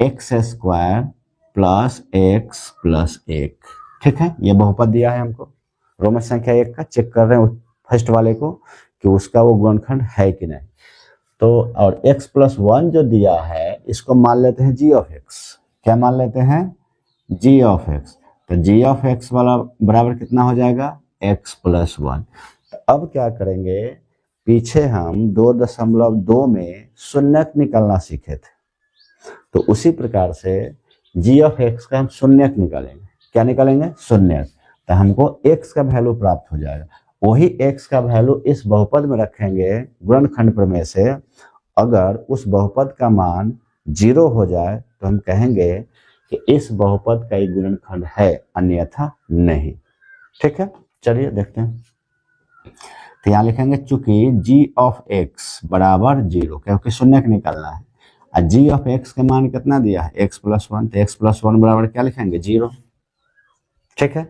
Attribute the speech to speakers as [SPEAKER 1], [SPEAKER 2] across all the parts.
[SPEAKER 1] X square plus x plus एक। ठीक है, ये बहुपद दिया है हमको, रोमन संख्या 1 का चेक कर रहे हैं फर्स्ट वाले को कि उसका वो गुणनखंड है कि नहीं। तो और x प्लस 1 जो दिया है इसको मान लेते हैं g ऑफ x। क्या मान लेते हैं? g of x। तो g ऑफ x वाला बराबर कितना हो जाएगा? x plus 1। तो अब क्या करेंगे, पीछे हम 2.2 में शून्यक निकालना सीखे थे, तो उसी प्रकार से g ऑफ x का हम शून्यक निकालेंगे। क्या निकालेंगे? शून्यक। तो हमको x का वैल्यू प्राप्त हो जाएगा। वही x का वैल्यू इस बहुपद में रखेंगे गुणनखंड प्रमेय से। अगर उस बहुपद का मान 0 हो जाए तो हम कहेंगे कि इस बहुपद का ही गुणनखंड है, अन्यथा नहीं। ठीक है, चलिए देखते हैं। तो यहाँ लिखेंगे चूंकि g ऑफ x बराबर 0, क्योंकि शून्यक निकालना है, और g ऑफ x का मान कितना दिया है? x plus 1। तो x प्लस 1 बराबर क्या लिखेंगे? 0। ठीक है,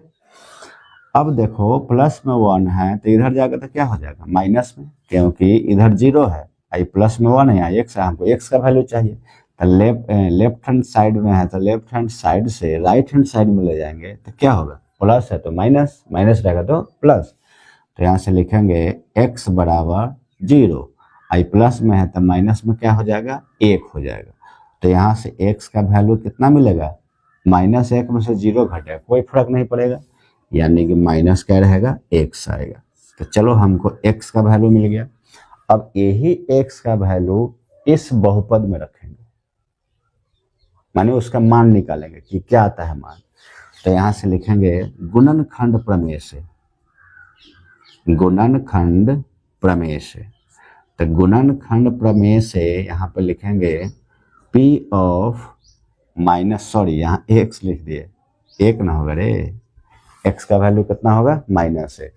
[SPEAKER 1] अब देखो प्लस में 1 है तो इधर जाकर तो क्या हो जाएगा? माइनस में, क्योंकि इधर 0 है, आई प्लस में 1 है, यहाँ x है, हमको x का वैल्यू चाहिए। तो लेफ्ट हैंड साइड में है तो लेफ्ट हैंड साइड से राइट हैंड साइड में ले जाएंगे तो क्या होगा? प्लस है तो माइनस, माइनस रहेगा तो प्लस। तो यहाँ से लिखेंगे x बराबर 0, आई प्लस में है तो माइनस में क्या हो जाएगा? 1 हो जाएगा। तो यहाँ से x का वैल्यू कितना मिलेगा? -1 में से 0 घटेगा, कोई फर्क नहीं पड़ेगा, यानी कि माइनस क्या रहेगा? x आएगा। तो चलो हमको x का वैल्यू मिल गया। अब यही x का वैल्यू इस बहुपद में रखेंगे, माने उसका मान निकालेंगे कि क्या आता है मान। तो यहाँ से लिखेंगे गुणनखंड प्रमेय से, गुणनखंड प्रमेय से। तो गुणनखंड प्रमेय से यहाँ पे लिखेंगे p ऑफ माइनस, सॉरी यहाँ x लिख दिए, 1 ना होगा रे, x का वैल्यू कितना होगा? -1।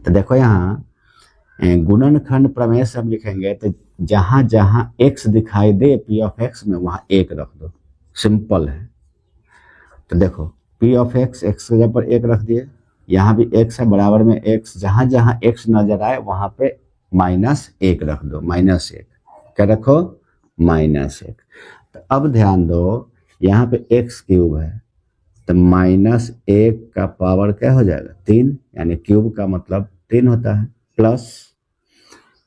[SPEAKER 1] तो देखो यहाँ गुणनखंड प्रमेय से हम लिखेंगे तो जहां जहां x दिखाई दे p ऑफ x में वहां 1 रख दो, सिंपल है। तो देखो p ऑफ x x के जगह पर 1 रख दिए, यहाँ भी x है बराबर में x, जहां जहां x नजर आए वहां पे -1 रख दो, -1। क्या रखो? -1। तो अब ध्यान दो यहाँ पे x क्यूब है तो -1 का पावर क्या हो जाएगा? 3, यानी क्यूब का मतलब 3 होता है, प्लस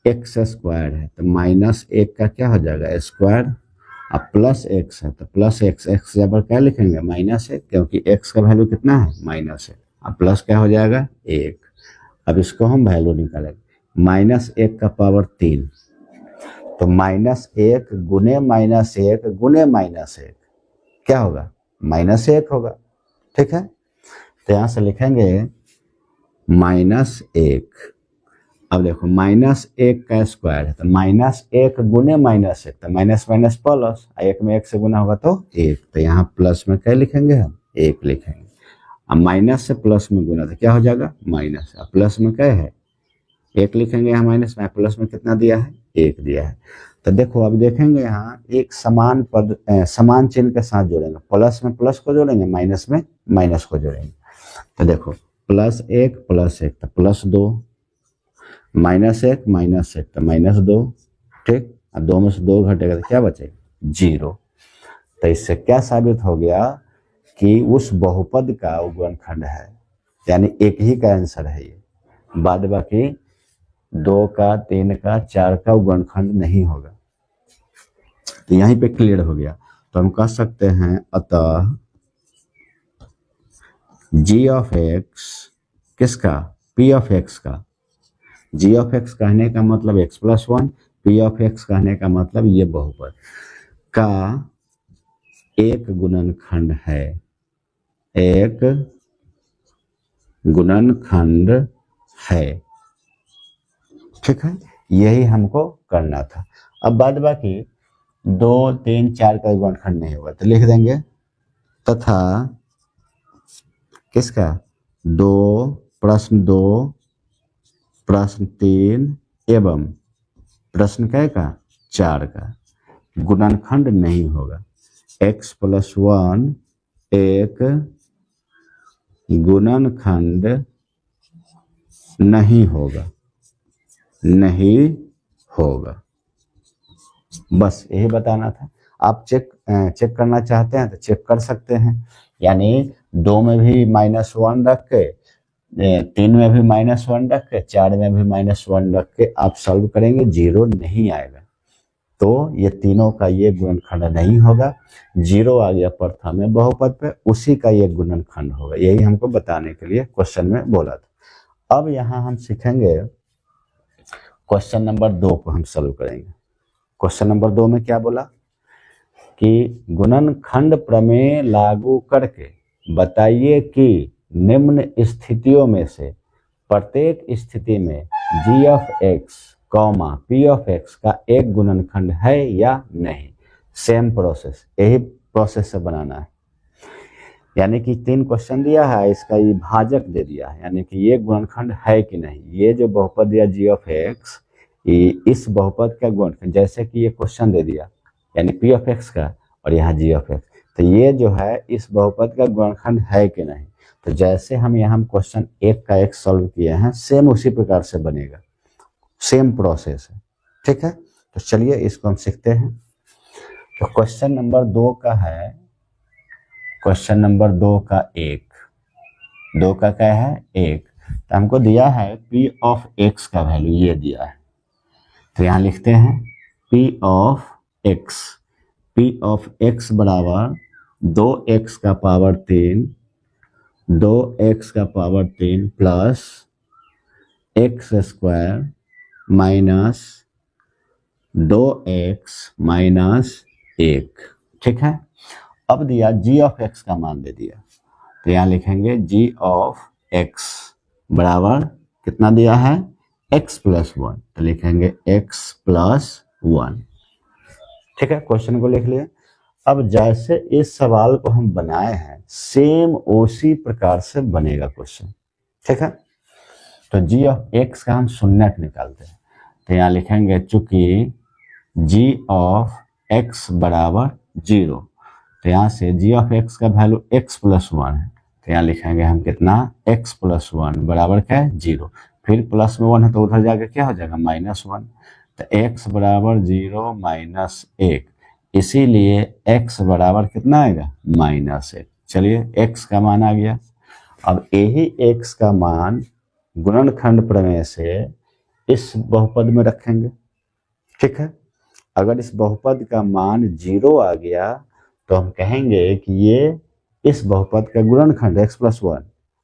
[SPEAKER 1] एक्स स्क्वायर है तो -1 का क्या हो जाएगा? स्क्वायर, अब प्लस x है तो प्लस x, x जबर क्या लिखेंगे? -1, क्योंकि x का वैल्यू कितना है? -1। अब प्लस क्या हो जाएगा? 1। अब इसको हम वैल्यू निकालेंगे, -1 का पावर 3, तो -1 गुने -1 गुने -1 क्या होगा? -1 होगा। ठीक है, तो यहाँ से लिखेंगे -1। अब देखो -1 का स्क्वायर है तो -1 गुने -1, तो माइनस माइनस प्लस, 1 में 1 से गुना होगा तो 1, तो यहाँ प्लस में क्या लिखेंगे? हम 1 लिखेंगे। अब माइनस से प्लस में गुना तो क्या हो जाएगा? माइनस। अब प्लस में क्या है? 1 लिखेंगे, यहाँ माइनस में, प्लस में कितना दिया है? 1 दिया है। तो देखो अब देखेंगे यहाँ एक समान पद समान चिन्ह के साथ जोड़ेंगे, प्लस में प्लस को जोड़ेंगे, माइनस में माइनस को जोड़ेंगे। तो देखो +1 +1 तो +2, -1 -1 तो -2। ठीक, अब 2 में से 2 घटेगा तो क्या बचेगा? 0। तो इससे क्या साबित हो गया कि उस बहुपद का गुणनखंड है, यानी एक ही का आंसर है ये, बाद बाकी 2 का 3 का 4 का गुणनखंड नहीं होगा। तो यहीं पे क्लियर हो गया। तो हम कह सकते हैं अतः g ऑफ x किसका? p ऑफ x का। g ऑफ x कहने का मतलब x plus 1, p of x कहने का मतलब ये बहुपद का एक गुणनखंड है, एक गुणनखंड है। ठीक है, यही हमको करना था। अब बाद बाकी 2 3 4 का गुणनखंड नहीं होगा तो लिख देंगे तथा किसका? 2 प्रश्न 2 प्रश्न 3 एवं प्रश्न कै का? 4 का गुणनखंड नहीं होगा। x प्लस 1 एक गुणनखंड नहीं होगा, नहीं होगा। बस यही बताना था। आप चेक करना चाहते हैं तो चेक कर सकते हैं, यानी 2 में भी -1 रख के, 3 में भी -1 रख के, 4 में भी -1 रख के आप सॉल्व करेंगे, 0 नहीं आएगा। तो ये तीनों का ये गुणनखंड नहीं होगा। 0 आ गया प्रथम बहुपद पे, उसी का ये गुणनखंड होगा। यही हमको बताने के लिए क्वेश्चन में बोला था। अब यहाँ हम सीखेंगे क्वेश्चन नंबर 2 को हम सॉल्व करेंगे। क्वेश्चन नंबर 2 में क्या बोला कि गुणनखंड प्रमेय लागू करके बताइए कि निम्न स्थितियों में से प्रत्येक स्थिति में g(x), p(x) का एक गुणनखंड है या नहीं। सेम प्रोसेस, यही प्रोसेस से बनाना है। यानी कि 3 क्वेश्चन दिया है, इसका ये भाजक दे दिया है, यानी कि ये गुणनखंड है कि नहीं। ये जो बहुपद दिया g(x), इस बहुपद का गुणनखंड, जैसे कि ये क्वेश्चन दे दिया यानी p(x) का और यहाँ g(x), तो ये जो है इस बहुपद का गुणनखंड है कि नहीं। तो जैसे हम यहाँ क्वेश्चन 1 का 1 सॉल्व किए हैं, सेम उसी प्रकार से बनेगा, सेम प्रोसेस है। ठीक है, तो चलिए इसको हम सीखते हैं। तो क्वेश्चन नंबर 2 का है, क्वेश्चन नंबर 2 का 2 का क्या है 1। तो हमको दिया है p(x) का वैल्यू ये दिया है, तो यहाँ लिखते हैं p(x) बराबर 2x का power 3 plus x² minus 2x minus 1। ठीक है, अब दिया g(x) का मान दे दिया, तो यहाँ लिखेंगे g(x) बराबर कितना दिया है x+1, तो लिखेंगे x+1। ठीक है, क्वेश्चन को लिख लिया। अब जैसे इस सवाल को हम बनाए हैं, सेम उसी प्रकार से बनेगा क्वेश्चन। ठीक है, तो g(x) का हम शून्यक निकालते हैं, तो यहाँ लिखेंगे चूंकि g(x) बराबर 0, तो यहाँ से g(x) का वैल्यू x+1 है, तो यहाँ लिखेंगे हम कितना x+1 बराबर क्या है 0। फिर प्लस में 1 है तो उधर जाकर क्या हो जाएगा -1, तो x बराबर 0 माइनस 1, इसीलिए x बराबर कितना आएगा -1। चलिए x का मान आ गया। अब यही x का मान गुणनखंड प्रमेय से इस बहुपद में रखेंगे। ठीक है, अगर इस बहुपद का मान 0 आ गया तो हम कहेंगे कि ये इस बहुपद का गुणनखंड x+1,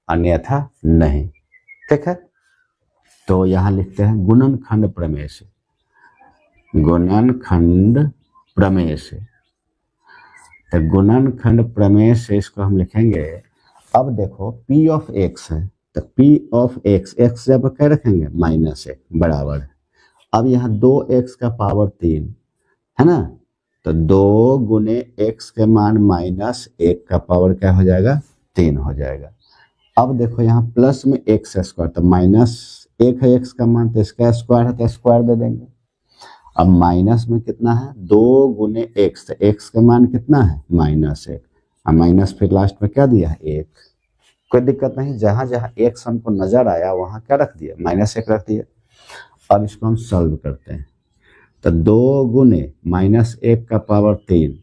[SPEAKER 1] अन्यथा नहीं। ठीक है, तो यहाँ लिखते हैं गुणनखंड प्रमेय से, गुणनखंड प्रमेय से। तो गुणनखंड प्रमेय से इसको हम लिखेंगे। अब देखो p(x) है, तो p(x), x जब क्या रखेंगे -1 बराबर है। अब यहाँ 2x का पावर 3 है ना, तो 2 गुने x के मान -1 का पावर क्या हो जाएगा 3 हो जाएगा। अब देखो यहाँ प्लस में x², तो -1 है x का मान, तो इसका स्क्वायर है तो स्क्वायर दे देंगे। अब माइनस में कितना है 2 गुने x, तो x का मान कितना है -1, और माइनस फिर लास्ट में क्या दिया है 1। कोई दिक्कत नहीं, जहां जहां x हमको नजर आया वहां क्या रख दिया -1 रख दिया। अब इसको हम सॉल्व करते हैं, तो 2 गुने -1 का पावर 3,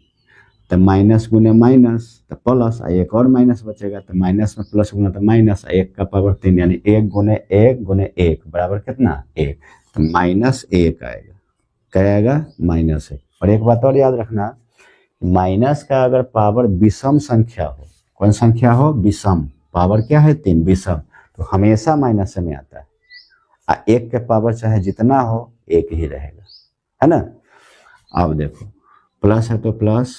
[SPEAKER 1] तो माइनस गुने माइनस तो प्लस, एक और माइनस बचेगा, तो माइनस में प्लस गुना तो माइनस, 1 का पावर 3 यानी 1 गुने 1 बराबर कितना 1, तो -1 आएगा। क्या आएगा -1। और एक बात और याद रखना, माइनस का अगर पावर विषम संख्या हो, कौन संख्या हो विषम, पावर क्या है 3 विषम, तो हमेशा माइनस में आता है। 1 के पावर चाहे जितना हो 1 ही रहेगा, है ना। अब देखो प्लस है तो प्लस,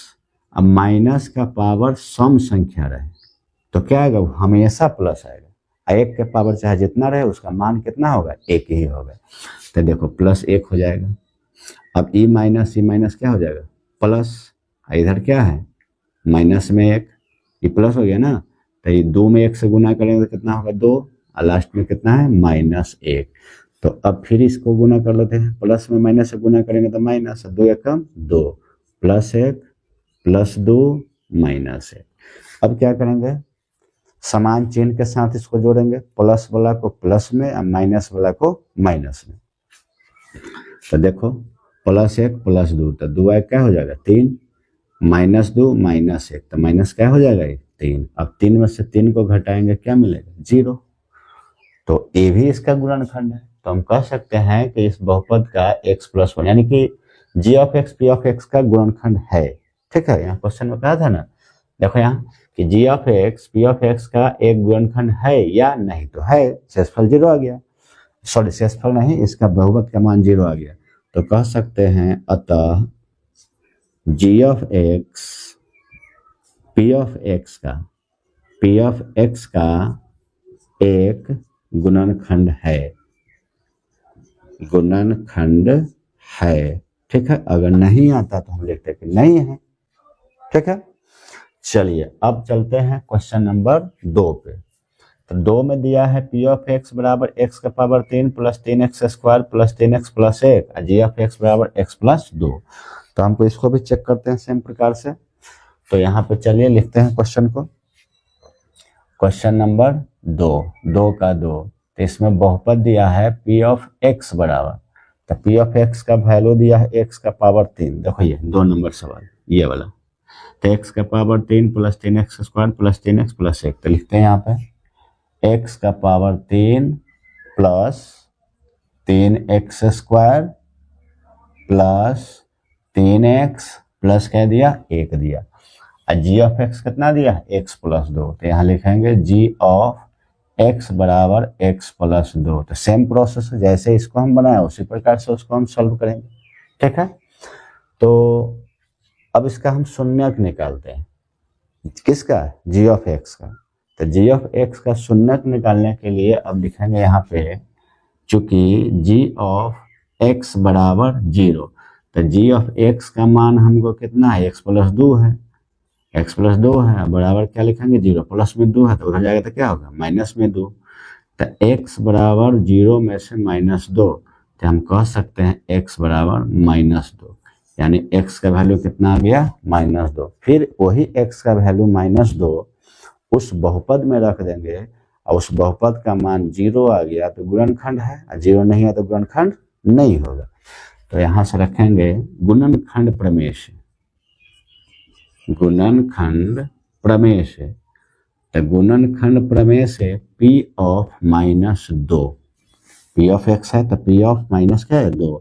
[SPEAKER 1] अब माइनस का पावर सम संख्या रहे तो क्या आएगा हमेशा प्लस आएगा। 1 के पावर चाहे जितना रहे उसका मान कितना होगा 1 ही होगा, तो देखो +1 हो जाएगा। अब e माइनस क्या हो जाएगा प्लस, इधर क्या है माइनस में 1, ये प्लस हो गया ना, तो ये 2 में 1 से गुना करेंगे तो कितना होगा 2, और लास्ट में कितना है -1। तो अब फिर इसको गुना कर लेते हैं, प्लस में माइनस से गुना करेंगे तो माइनस, 2 एकम 2, +1 +2 -1। अब क्या करेंगे समान चिन्ह के साथ इसको जोड़ेंगे, प्लस वाला को प्लस में और माइनस वाला को माइनस में। तो देखो +1 +2, तो 2 क्या हो जाएगा 3, -2 -1 तो माइनस क्या हो जाएगा, 3। अब 3 में से 3 को घटाएंगे क्या मिलेगा, 0। तो ए भी इसका गुणनखंड है। तो हम कह सकते हैं कि इस बहुपद का x+1 यानी कि g of x p of x का गुणनखंड है। ठीक है, यहाँ क्वेश्चन में कहा था ना, देखो यहाँ कि g of x p of x का एक गुणनखंड है या नहीं, तो है, शेषफल 0 आ गया, सॉरी शेषफल नहीं, इसका बहुपद का मान 0 आ गया। तो कह सकते हैं अतः g of x p of x का एक गुणनखंड है। ठीक है, अगर नहीं आता तो हम लिखते हैं कि नहीं है। ठीक है, चलिए अब चलते हैं क्वेश्चन नंबर 2 पे। तो 2 में दिया है p ऑफ x बराबर x का power 3 plus 3x square plus 3x plus 1 और g ऑफ x बराबर x प्लस 2। तो हमको इसको भी चेक करते हैं सेम प्रकार से। तो यहाँ पे चलिए लिखते हैं क्वेश्चन को। क्वेश्चन नंबर 2 का 2, तो इसमें बहुपद दिया है p ऑफ x बराबर, तो p ऑफ x का वैल्यू दिया है x का पावर 3। देखो ये 2 नंबर सवाल ये वाला, तो x का power 3 plus 3x square plus 3x plus 1। तो लिखते हैं यहाँ पे x का power 3 plus 3x square plus 3x plus क्या दिया, 1 दिया, और g ऑफ x कितना दिया है, x प्लस 2। तो यहाँ लिखेंगे g ऑफ x बराबर x प्लस 2। तो सेम प्रोसेस है, जैसे इसको हम बनाए उसी प्रकार से उसको हम सॉल्व करेंगे। ठीक है, तो अब इसका हम शून्यक निकालते हैं, किसका, g ऑफ x का। तो g ऑफ x का शून्यक निकालने के लिए अब लिखेंगे यहाँ पे, चूंकि g ऑफ x बराबर 0, तो g ऑफ x का मान हमको कितना है, x प्लस 2 है, x प्लस 2 है, बराबर क्या लिखेंगे, 0 प्लस में 2 है, तो उधर जाएगा तो क्या होगा, माइनस में 2। तो x बराबर 0 में से -2, तो हम कह सकते हैं x बराबर -2, यानी x का वैल्यू कितना आ गया, -2। फिर वही x का वैल्यू -2 उस बहुपद में रख देंगे और उस बहुपद का मान 0 आ गया तो गुणनखंड है, और 0 नहीं है तो गुणनखंड नहीं होगा। तो यहाँ से रखेंगे गुणनखंड प्रमेय से, गुणनखंड प्रमेय से। तो गुणनखंड प्रमेय से p of -2, p of x है तो p ऑफ माइनस क्या है, 2,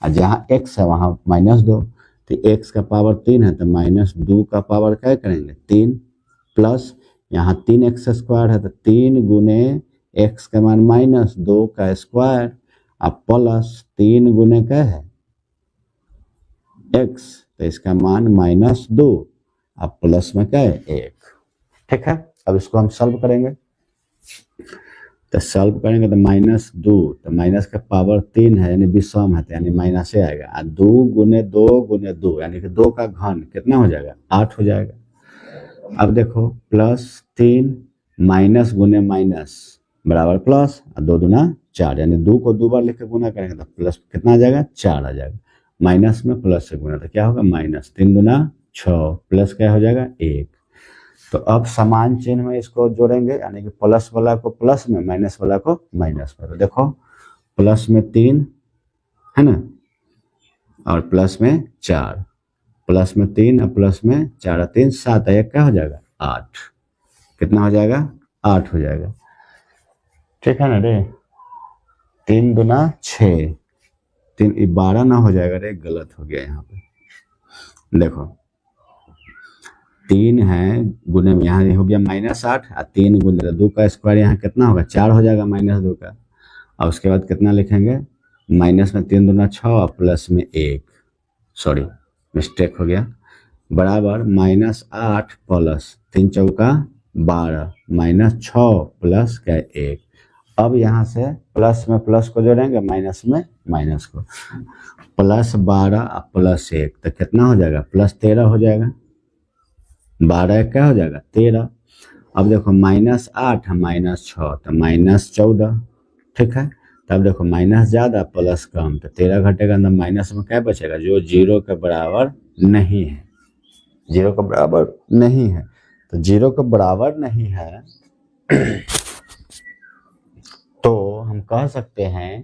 [SPEAKER 1] और जहाँ x है वहाँ -2, तो x का पावर 3 है तो -2 का पावर क्या करेंगे, 3, प्लस यहाँ 3x स्क्वायर है तो 3 गुने x का मान -2 का स्क्वायर, अब प्लस 3 गुने क्या है, x, तो इसका मान -2, अब प्लस में क्या है, 1। ठीक है, अब इसको हम सॉल्व करेंगे। तो सॉल्व करेंगे तो -2, तो माइनस का पावर 3 है यानी विषम है, तो यानी माइनस से आएगा, और 2 गुने 2 गुने 2 यानी कि 2 का घन कितना हो जाएगा, 8 हो जाएगा। अब देखो +3 माइनस गुने माइनस बराबर प्लस, और 2 दूना 4, यानी 2 को 2 बार लिख के गुना करेंगे तो प्लस कितना आ जाएगा, 4 आ जाएगा। माइनस में प्लस से गुना तो क्या होगा, -3 दूना 6 प्लस क्या हो जाएगा, 1। तो अब समान चिन्ह में इसको जोड़ेंगे, यानी कि प्लस वाला को प्लस में, माइनस वाला को माइनस में। तो देखो प्लस में 3 है ना, और प्लस में 4, प्लस में 3 और प्लस में 4, 3 7, एक क्या हो जाएगा, 8। कितना हो जाएगा, 8 हो जाएगा। ठीक है ना रे, 3 दूना 6, 3 12 ना हो जाएगा रे, गलत हो गया यहाँ पे। देखो 3 है गुने में, यहाँ हो गया -8, और 3 गुने 2 का स्क्वायर यहाँ कितना होगा, 4 हो जाएगा -2 का। और उसके बाद कितना लिखेंगे, माइनस में 3 दूना 6 और प्लस में 1, सॉरी मिस्टेक हो गया, बराबर -8 प्लस 3 चौका 12 -6 प्लस क्या 1। अब यहाँ से प्लस में प्लस को जोड़ेंगे, माइनस में माइनस को, +12 और +1 तो कितना हो जाएगा, +13 हो जाएगा। 12 क्या हो जाएगा, 13। अब देखो -8 -6 तो -14। ठीक है, तब देखो माइनस ज़्यादा प्लस कम, तो 13 घटेगा अंदर, माइनस में क्या बचेगा, जो 0 के बराबर नहीं है, 0 के बराबर नहीं है। तो 0 के बराबर नहीं है तो हम कह सकते हैं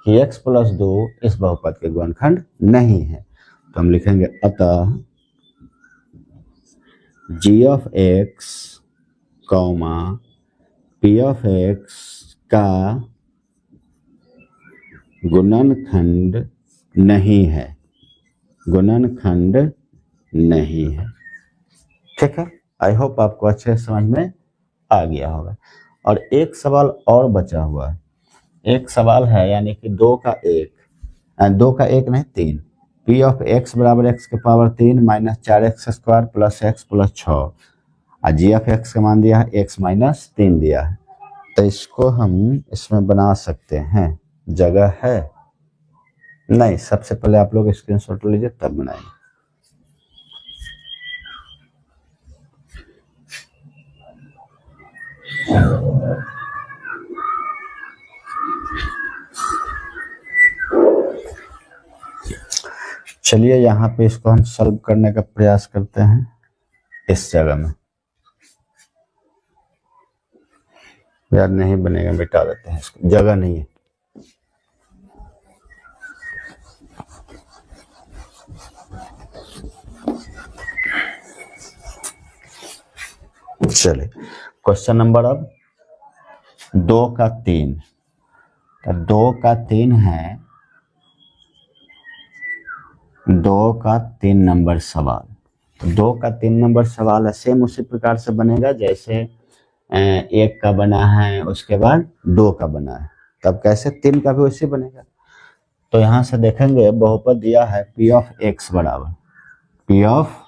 [SPEAKER 1] कि x + 2 इस बहुपद के गुणनखंड नहीं है। तो हम लिखेंगे अतः G of X comma P of X का गुणनखंड नहीं है, गुणनखंड नहीं है। ठीक है, आई होप आपको अच्छे से समझ में आ गया होगा। और एक सवाल और बचा हुआ है, एक सवाल है यानी कि दो का एक नहीं तीन, पी ऑफ एक्स बराबर एक्स के power 3 minus 4x² plus x plus 6 और जी ऑफ एक्स का मान दिया है एक्स माइनस 3 दिया है। तो इसको हम इसमें बना सकते हैं, जगह है नहीं, सबसे पहले आप लोग स्क्रीनशॉट लीजिए तब बनाएंगे। चलिए यहाँ पे इसको हम सॉल्व करने का प्रयास करते हैं इस जगह में। याद नहीं बनेगा, मिटा देते हैं इसको, जगह नहीं है। चलिए क्वेश्चन नंबर अब 2 का 3, तो 2 का 3 है, 2 का 3 नंबर सवाल। तो 2 का 3 नंबर सवाल है, सेम उसी प्रकार से बनेगा जैसे 1 का बना है उसके बाद 2 का बना है, तब कैसे 3 का भी उसी बनेगा। तो यहाँ से देखेंगे बहुपद दिया है पी ऑफ एक्स बराबर, पी ऑफ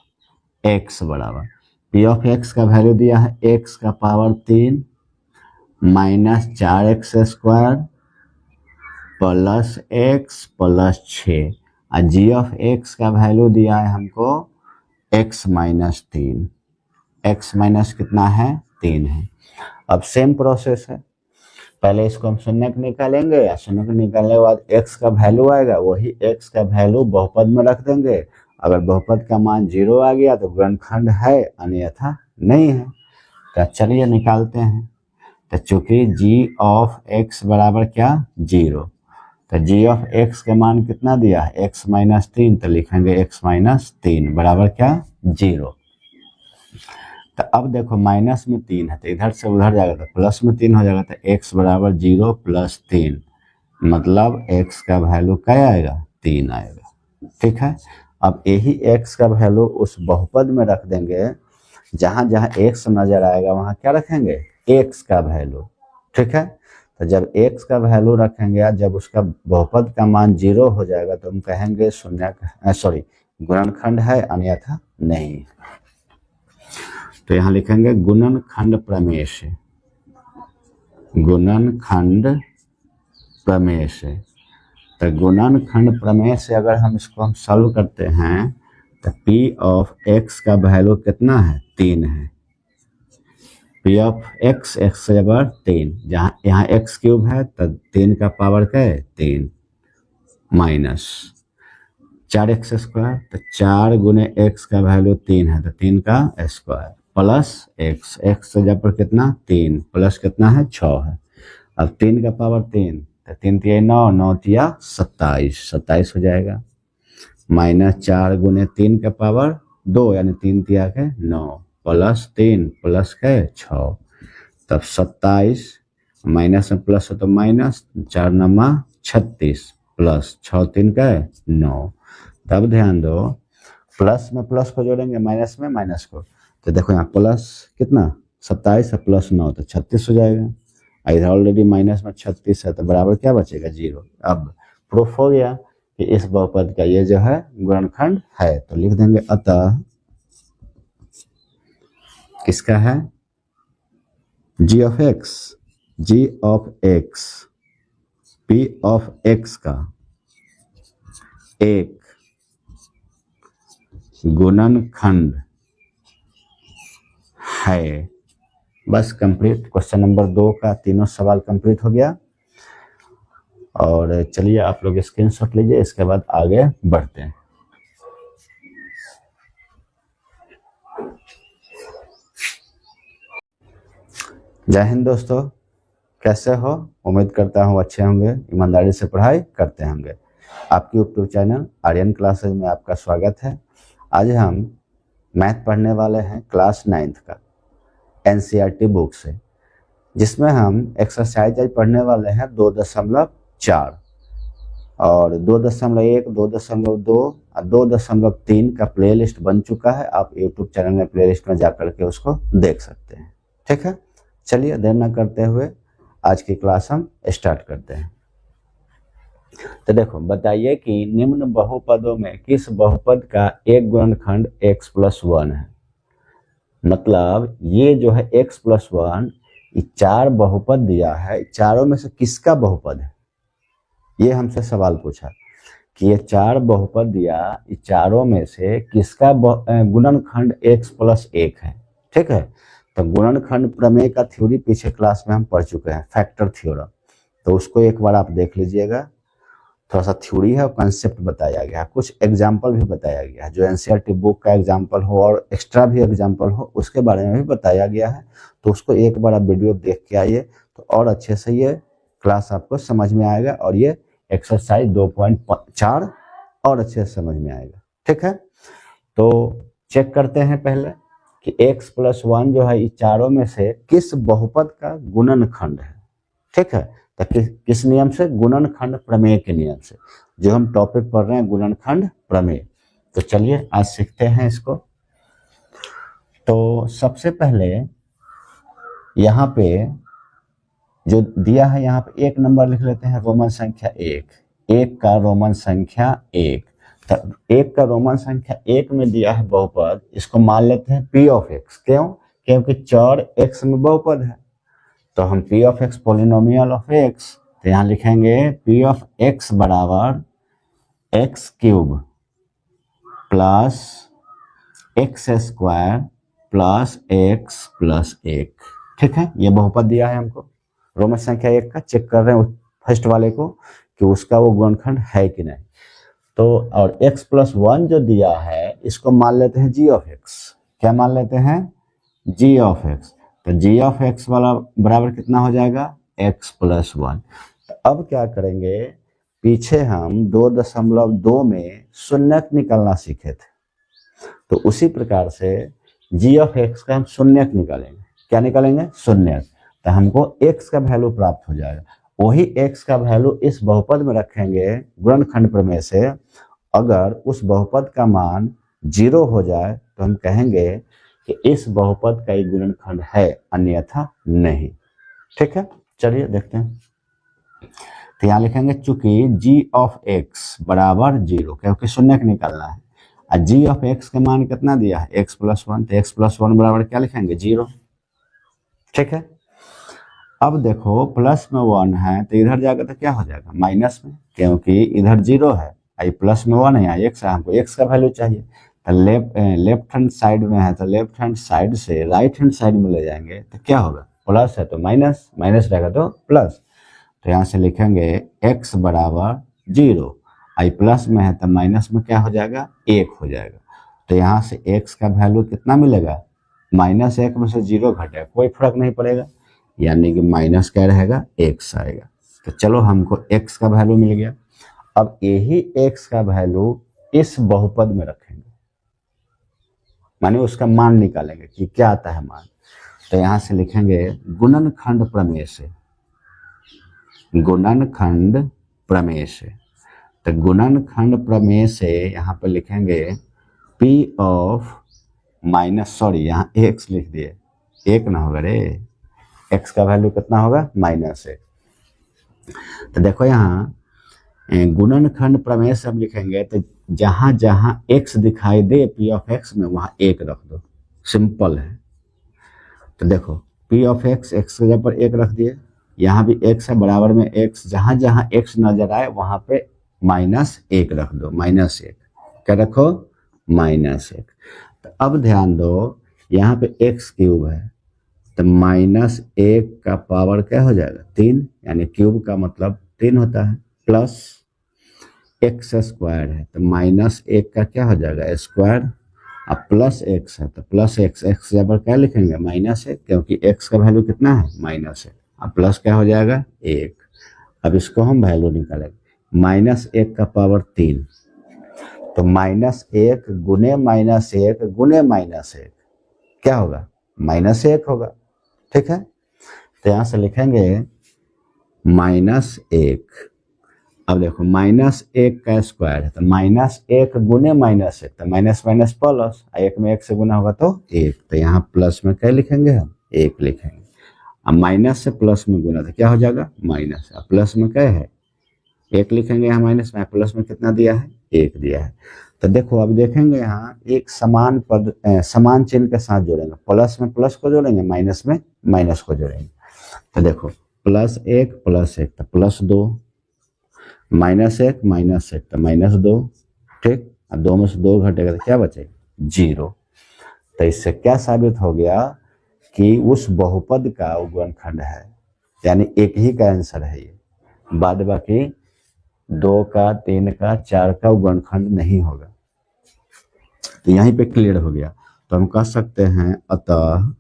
[SPEAKER 1] एक्स बराबर, पी ऑफ एक्स का वैल्यू दिया है एक्स का power 3 minus 4x² plus x plus 6 और जी ऑफ एक्स का वैल्यू दिया है हमको x माइनस 3, एक्स माइनस कितना है 3 है। अब सेम प्रोसेस है, पहले इसको हम शून्य को निकालेंगे, या शून्य को निकालने के बाद x का वैल्यू आएगा, वही x का वैल्यू बहुपद में रख देंगे। अगर बहुपद का मान 0 आ गया तो गुणनखंड है, अन्यथा नहीं है। तो चलिए निकालते हैं। तो चूंकि g ऑफ x बराबर क्या 0, तो g ऑफ x के मान कितना दिया है x माइनस 3, तो लिखेंगे x माइनस 3 बराबर क्या 0। तो अब देखो माइनस में 3 है तो इधर से उधर जाएगा तो प्लस में 3 हो जाएगा, तो x बराबर 0 प्लस 3 मतलब x का वैल्यू क्या आएगा 3 आएगा। ठीक है, अब यही x का वैल्यू उस बहुपद में रख देंगे, जहां जहां x नजर आएगा वहां क्या रखेंगे x का वैल्यू। ठीक है, तो जब x का वैल्यू रखेंगे, जब उसका बहुपद का मान 0 हो जाएगा तो हम कहेंगे गुणनखंड है, अन्यथा नहीं। तो यहाँ लिखेंगे गुणनखंड प्रमेय से, गुणनखंड प्रमेय से। तो गुणनखंड प्रमेय से अगर हम इसको सॉल्व करते हैं तो p ऑफ x का वैल्यू कितना है 3 है, p ऑफ x x से बराबर 3, जहाँ यहाँ x क्यूब है तो 3 का पावर क्या है 3 माइनस 4x², तो 4 गुने x का वैल्यू 3 है तो 3 का स्क्वायर प्लस x, x से जब पर कितना 3 प्लस कितना है 6 है। अब 3 का पावर 3 तो 3 तिया 9, 9 तिया 27, 27 हो जाएगा, माइनस 4 गुने 3 का पावर 2 यानी 3 तिया के 9 प्लस 3 प्लस के 6, तब 27 माइनस में प्लस हो तो माइनस 4 नमा 36 प्लस 6 3 का 9। तब ध्यान दो प्लस में प्लस को जोड़ेंगे माइनस में माइनस को, तो देखो यहाँ प्लस कितना 27 है प्लस 9 तो 36 हो जाएगा। इधर ऑलरेडी माइनस में 36 है तो बराबर क्या बचेगा 0। अब प्रूफ हो गया कि इस बहुपद का ये जो है गुणनखंड है, तो लिख देंगे अतः किसका है g of x p of x का एक गुणनखंड है। बस कंप्लीट, क्वेश्चन नंबर 2 का तीनों सवाल कंप्लीट हो गया। और चलिए आप लोग स्क्रीनशॉट लीजिए, इसके बाद आगे बढ़ते हैं। जय हिंद दोस्तों, कैसे हो? उम्मीद करता हूँ अच्छे होंगे, ईमानदारी से पढ़ाई करते होंगे। आपके यूट्यूब चैनल आर्यन क्लासेज में आपका स्वागत है। आज हम मैथ पढ़ने वाले हैं क्लास 9th का एनसीईआरटी बुक से, जिसमें हम एक्सरसाइज आज पढ़ने वाले हैं 2.4 और 2.1, 2.2 और 2.3 का प्लेलिस्ट बन चुका है। आप यूट्यूब चैनल में प्लेलिस्ट में जाकर के उसको देख सकते हैं। ठीक है, चलिए देर न करते हुए आज की क्लास हम स्टार्ट करते हैं। तो देखो, बताइए कि निम्न बहुपदों में किस बहुपद का एक गुणनखंड x+1 है। मतलब ये जो है x+1, ये 4 बहुपद दिया है, चारों में से किसका बहुपद है, ये हमसे सवाल पूछा कि ये 4 बहुपद दिया, ये चारों में से किसका गुणनखंड x+1 है। ठीक है, तो गुणनखंड प्रमेय का थ्योरी पिछले क्लास में हम पढ़ चुके हैं, फैक्टर थ्योरम, तो उसको एक बार आप देख लीजिएगा। थोड़ा सा थ्योरी है और कंसेप्ट बताया गया है, कुछ एग्जाम्पल भी बताया गया है, जो एनसीईआरटी बुक का एग्जाम्पल हो और एक्स्ट्रा भी एग्जाम्पल हो उसके बारे में भी बताया गया है। तो उसको एक बार आप वीडियो देख के आइए तो और अच्छे से ये क्लास आपको समझ में आएगा और ये एक्सरसाइज 2.4 और अच्छे से समझ में आएगा। ठीक है, तो चेक करते हैं पहले कि x+1 जो है ये चारों में से किस बहुपद का गुणनखंड है। ठीक है, तो किस नियम से, गुणनखंड प्रमेय के नियम से, जो हम टॉपिक पढ़ रहे हैं गुणनखंड प्रमेय। तो चलिए आज सीखते हैं इसको। तो सबसे पहले यहाँ पे जो दिया है, यहाँ पे एक नंबर लिख लेते हैं, रोमन संख्या 1 का रोमन संख्या 1। तो 1 का रोमन संख्या 1 में दिया है बहुपद, इसको मान लेते हैं p(x). क्यों? क्योंकि चर x में बहुपद है, तो हम p(x) पोलिनोमियल ऑफ x, तो यहाँ लिखेंगे p(x) बराबर x³ plus x² plus x+1। ठीक है, ये बहुपद दिया है हमको, रोमन संख्या 1 का चेक कर रहे हैं फर्स्ट वाले को कि उसका वो गुणनखंड है कि नहीं। तो और x+1 जो दिया है इसको मान लेते हैं g(x). क्या मान लेते हैं? g(x). तो g(x) वाला बराबर कितना हो जाएगा? x+1। तो अब क्या करेंगे, पीछे हम 2.2 में शून्यक निकालना सीखे थे, तो उसी प्रकार से g(x) का हम शून्यक निकालेंगे। क्या निकालेंगे? शून्यक। तो हमको x का वैल्यू प्राप्त हो जाएगा, वही x का वैल्यू इस बहुपद में रखेंगे गुणनखंड प्रमेय से। अगर उस बहुपद का मान 0 हो जाए तो हम कहेंगे कि इस बहुपद का ही गुणनखंड है, अन्यथा नहीं। ठीक है, चलिए देखते हैं। तो यहाँ लिखेंगे चूंकि g(x) बराबर 0, क्योंकि शून्यक निकालना है, और g(x) का मान कितना दिया है? x+1, तो x+1 बराबर क्या लिखेंगे? 0। ठीक है, अब देखो प्लस में 1 है तो इधर जाकर तो क्या हो जाएगा? माइनस में, क्योंकि इधर 0 है, आई प्लस में 1 है, यहाँ x है, हमको x का वैल्यू चाहिए। तो लेफ्ट हैंड साइड में है, तो लेफ्ट हैंड साइड से राइट हैंड साइड में ले जाएंगे तो क्या होगा? प्लस है तो माइनस, माइनस रहेगा तो प्लस। तो यहाँ से लिखेंगे x बराबर 0, आई प्लस में है तो माइनस में क्या हो जाएगा? 1 हो जाएगा। तो यहाँ से x का वैल्यू कितना मिलेगा? -1 में से 0 घटेगा, कोई फर्क नहीं पड़ेगा, यानी कि माइनस क्या रहेगा? x आएगा। तो चलो हमको x का वैल्यू मिल गया। अब यही x का वैल्यू इस बहुपद में रखेंगे, माने उसका मान निकालेंगे कि क्या आता है मान। तो यहाँ से लिखेंगे गुणनखंड प्रमेय से, गुणनखंड प्रमेय से। तो गुणनखंड प्रमेय से यहाँ पर लिखेंगे यहाँ x लिख दिए, 1 ना होगा रे, x का वैल्यू कितना होगा? -1। तो देखो यहाँ गुणनखंड प्रमेय से हम लिखेंगे तो जहां जहां x दिखाई दे p(x) में वहां 1 रख दो, सिंपल है। तो देखो p(x) x के जगह पर 1 रख दिए, यहाँ भी x है बराबर में x, जहां जहां x नजर आए वहां पे -1 रख दो, -1। क्या रखो? -1। तो अब ध्यान दो, यहाँ पे x³ है तो -1 का पावर क्या हो जाएगा? 3, यानी क्यूब का मतलब 3 होता है, प्लस x² है तो -1 का क्या हो जाएगा? स्क्वायर, अब प्लस x है तो प्लस x जगह पर क्या लिखेंगे? -1, क्योंकि x का वैल्यू कितना है? -1। अब प्लस क्या हो जाएगा? 1। अब इसको हम वैल्यू निकालेंगे, -1 का पावर 3, तो -1 गुने -1 गुने -1 क्या होगा? -1 होगा। ठीक है, तो यहां से लिखेंगे -1। अब देखो -1 का स्क्वायर है तो -1 गुने -1 तो माइनस माइनस प्लस, 1 में 1 से गुना होगा तो 1, तो यहाँ प्लस में क्या लिखेंगे हम? 1 लिखेंगे। अब माइनस से प्लस में गुना तो क्या हो जाएगा? माइनस। अब प्लस में क्या है? 1 लिखेंगे यहाँ माइनस में, प्लस में कितना दिया है? 1 दिया है। तो देखो अब देखेंगे यहाँ एक समान पद समान चिन्ह के साथ जोड़ेंगे, प्लस में प्लस को जोड़ेंगे, माइनस में माइनस को जोड़ेंगे। तो देखो +1 +1 तो +2, -1 -1 तो -2। ठीक, अब 2 में से 2 घटेगा तो क्या बचेगा? 0। तो इससे क्या साबित हो गया कि उस बहुपद का गुणनखंड है, यानी एक ही का आंसर है ये, बाद बाकी 2 का 3 का 4 का गुणनखंड नहीं होगा। तो यहीं पे क्लियर हो गया। तो हम कह सकते हैं अतः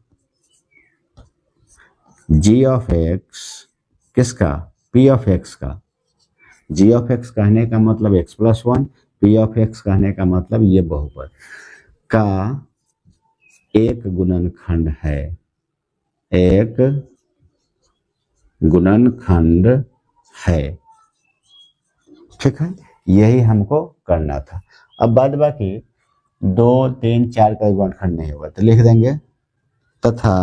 [SPEAKER 1] g(x) किसका? p(x) का। g(x) कहने का मतलब x+1, p(x) कहने का मतलब ये बहुपद का एक गुणनखंड है, एक गुणनखंड है। ठीक है, यही हमको करना था। अब बाद बाकी 2, 3, 4 का गुणनखंड नहीं होगा तो लिख देंगे तथा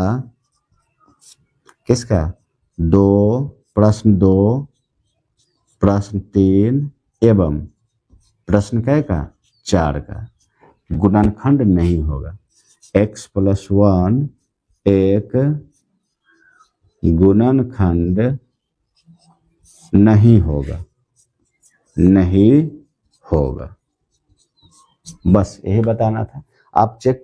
[SPEAKER 1] किसका? 2 प्रश्न 2 प्रश्न 3 एवं प्रश्न कै का? 4 का गुणनखंड नहीं होगा। x+1 एक गुणनखंड नहीं होगा, नहीं होगा। बस यही बताना था। आप चेक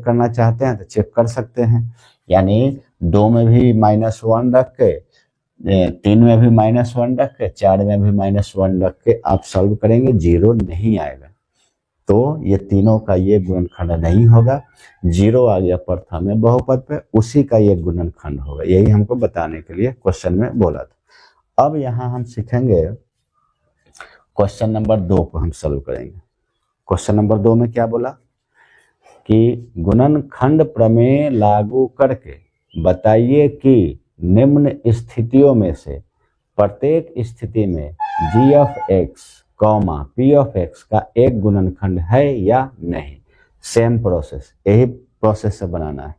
[SPEAKER 1] करना चाहते हैं तो चेक कर सकते हैं, यानी 2 में भी -1 रख के, 3 में भी -1 रख के, 4 में भी -1 रख के आप सॉल्व करेंगे, 0 नहीं आएगा। तो ये तीनों का ये गुणनखंड नहीं होगा। 0 आ गया प्रथम में बहुपद पे, उसी का ये गुणनखंड होगा। यही हमको बताने के लिए क्वेश्चन में बोला था। अब यहाँ हम सीखेंगे क्वेश्चन नंबर 2 को हम सॉल्व करेंगे। क्वेश्चन नंबर 2 में क्या बोला कि गुणनखंड प्रमेय लागू करके बताइए कि निम्न स्थितियों में से प्रत्येक स्थिति में g(x), p(x) का एक गुणनखंड है या नहीं। सेम प्रोसेस, यही प्रोसेस से बनाना है।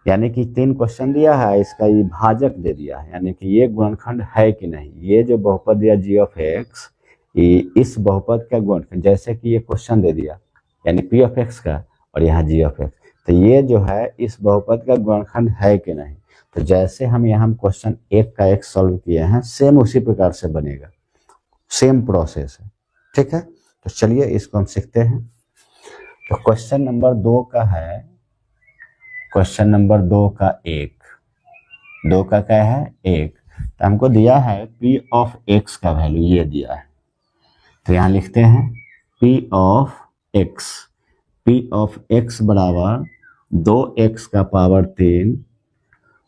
[SPEAKER 1] यानी कि 3 क्वेश्चन दिया है, इसका ये भाजक दे दिया है, यानी कि ये गुणनखंड है कि नहीं। ये जो बहुपद दिया g(x), इस बहुपद का गुणनखंड, जैसे कि ये क्वेश्चन दे दिया यानी p(x) का और यहाँ g(x), तो ये जो है इस बहुपद का गुणनखंड है कि नहीं। तो जैसे हम यहाँ क्वेश्चन 1 का 1 सॉल्व किए हैं, सेम उसी प्रकार से बनेगा, सेम प्रोसेस है। ठीक है, तो चलिए इसको हम सीखते हैं। तो क्वेश्चन नंबर 2 का है, क्वेश्चन नंबर 2 का 1, 2 का क्या है? 1। तो हमको दिया है p(x) का वैल्यू ये दिया है, तो यहाँ लिखते हैं p(x), p(x) बराबर 2x का पावर 3,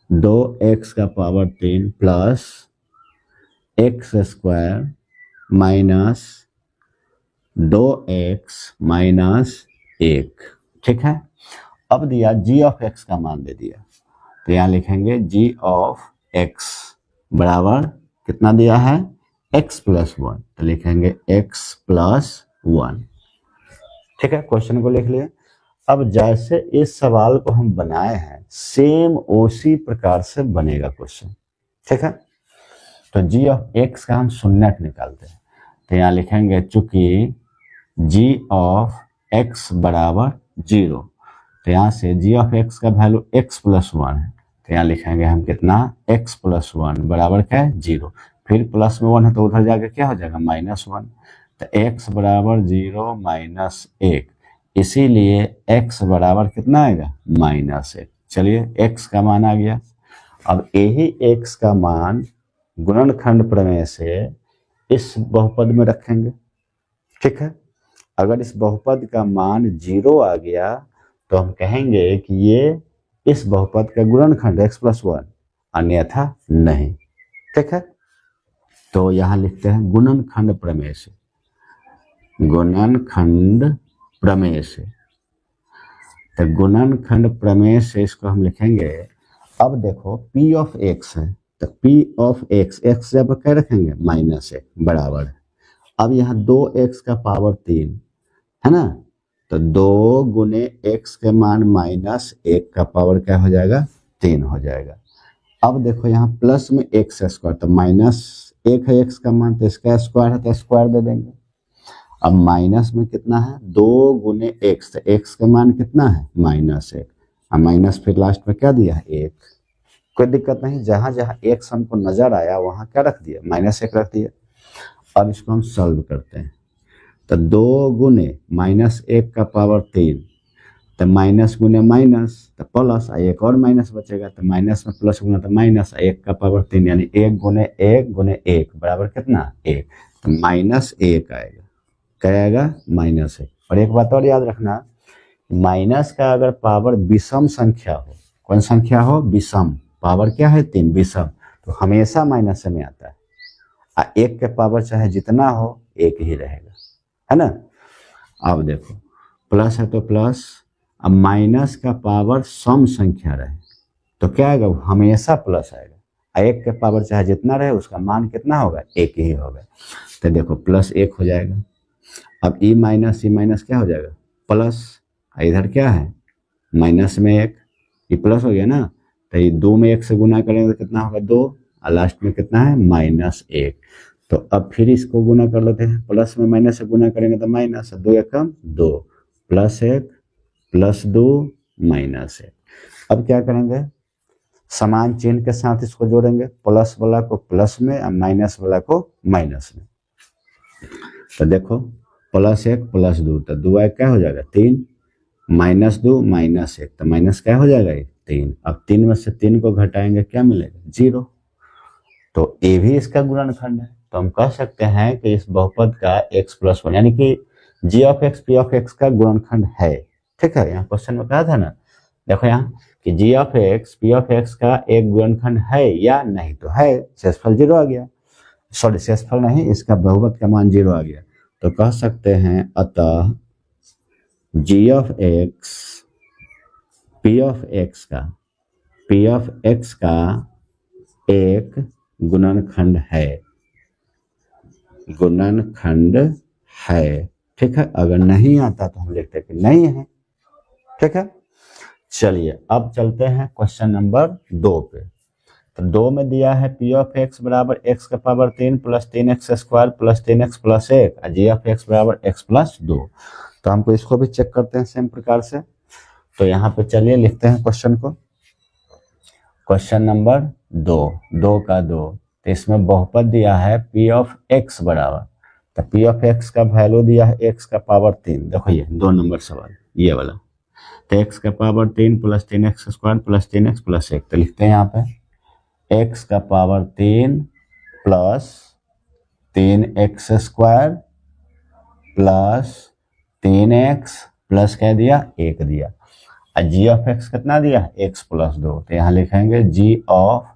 [SPEAKER 1] 2x का power 3 plus x² minus 2x minus 1। ठीक है, अब दिया g(x) का मान दे दिया, तो यहाँ लिखेंगे g(x) बराबर कितना दिया है? x+1, तो लिखेंगे x+1। ठीक है, क्वेश्चन को लिख लिए। अब जैसे इस सवाल को हम बनाए हैं, सेम उसी प्रकार से बनेगा क्वेश्चन। ठीक है, तो g(x) का हम शून्यक निकालते हैं, तो यहाँ लिखेंगे चूंकि g(x) बराबर 0, तो यहाँ से g(x) का वैल्यू x+1 है, तो यहाँ लिखेंगे हम कितना? x+1 बराबर क्या है? 0। फिर प्लस में 1 है तो उधर जाकर क्या हो जाएगा? -1। तो x बराबर 0 -1, इसीलिए x बराबर कितना आएगा? -1। चलिए x का मान आ गया। अब यही x का मान गुणनखंड प्रमेय से इस बहुपद में रखेंगे। ठीक है, अगर इस बहुपद का मान 0 आ गया तो हम कहेंगे कि ये इस बहुपद का गुणनखंड x+1, अन्यथा नहीं। ठीक है, तो यहाँ लिखते हैं गुणनखंड प्रमेय से, गुणनखंड प्रमेय से। तो गुणनखंड प्रमेय से इसको हम लिखेंगे। अब देखो P ऑफ x है, तो P ऑफ x, x जब क्या रखेंगे -1 बराबर। अब यहाँ 2x का पावर 3 है ना, तो 2 गुने x के मान -1 का पावर क्या हो जाएगा 3 हो जाएगा। अब देखो यहाँ प्लस में x स्क्वायर, तो -1 है x का मान, तो इसका स्क्वायर है तो स्क्वायर दे देंगे। अब माइनस में कितना है 2 गुने x, तो x का मान कितना है -1, अब माइनस फिर लास्ट में क्या दिया है 1। कोई दिक्कत नहीं, जहां जहां x हमको नजर आया वहां क्या रख दिया -1 रख दिया। अब इसको हम सॉल्व करते हैं, तो 2 गुने -1 का पावर 3, तो माइनस गुने माइनस तो प्लस, एक और माइनस बचेगा, तो माइनस में प्लस गुना तो माइनस, 1 का पावर 3 यानी 1 गुने 1 बराबर कितना 1, तो -1 आएगा। क्या आएगा -1। और एक बात और याद रखना, माइनस का अगर पावर विषम संख्या हो, कौन संख्या हो विषम, पावर क्या है 3 विषम, तो हमेशा माइनस में आता है। 1 के पावर चाहे जितना हो 1 ही रहेगा, है ना। अब देखो प्लस है तो प्लस, अब माइनस का पावर सम संख्या रहे तो क्या आएगा, वो हमेशा प्लस आएगा। 1 के पावर चाहे जितना रहे उसका मान कितना होगा 1 ही होगा। तो देखो +1 हो जाएगा। अब ई माइनस क्या हो जाएगा प्लस, इधर क्या है माइनस में 1, ये प्लस हो गया ना, तो ये 2 में 1 से गुना करेंगे तो कितना होगा 2, और लास्ट में कितना है -1। तो अब फिर इसको गुना कर लेते हैं, प्लस में माइनस से गुना करेंगे तो माइनस, 2 एकम 2, +1 +2 -1। अब क्या करेंगे, समान चिन्ह के साथ इसको जोड़ेंगे, प्लस वाला को प्लस में और माइनस वाला को माइनस में। तो देखो +1 +2, तो 2 क्या हो जाएगा 3, -2 -1, तो माइनस क्या हो जाएगा 3। अब 3 में से 3 को घटाएंगे क्या मिलेगा 0। तो ये भी इसका गुणनखंड है, तो हम कह सकते हैं कि इस बहुपद का x+1 यानी कि g of x p of x का गुणनखंड है। ठीक है, यहाँ क्वेश्चन में कहा था ना, देखो यहाँ कि g of x p of x का एक गुणनखंड है या नहीं, तो है, शेषफल 0 आ गया, सॉरी शेषफल नहीं, इसका बहुपद का मान 0 आ गया। तो कह सकते हैं अतः g of x p of x का एक गुणनखंड है, गुणनखंड है। ठीक है, अगर नहीं आता तो हम लिखते हैं कि नहीं है। ठीक है, चलिए अब चलते हैं क्वेश्चन नंबर 2 पे। तो 2 में दिया है P ऑफ x बराबर x का पावर 3 + 3x स्क्वायर + 3x + 1 और G ऑफ x बराबर x+2। तो हमको इसको भी चेक करते हैं सेम प्रकार से। तो यहाँ पे चलिए लिखते हैं क्वेश्चन को। क्वेश्चन नंबर 2 का 2, तो इसमें बहुपद दिया है P ऑफ x बराबर, तो P ऑफ x का वैल्यू दिया है x का पावर 3। देखो ये 2 नंबर सवाल ये वाला, तो x का पावर 3 + 3x स्क्वायर + 3x + 1। तो लिखते हैं यहाँ पे x का power 3 + 3x square + 3x plus क्या दिया 1 दिया, और g ऑफ x कितना दिया x+2। तो यहाँ लिखेंगे g ऑफ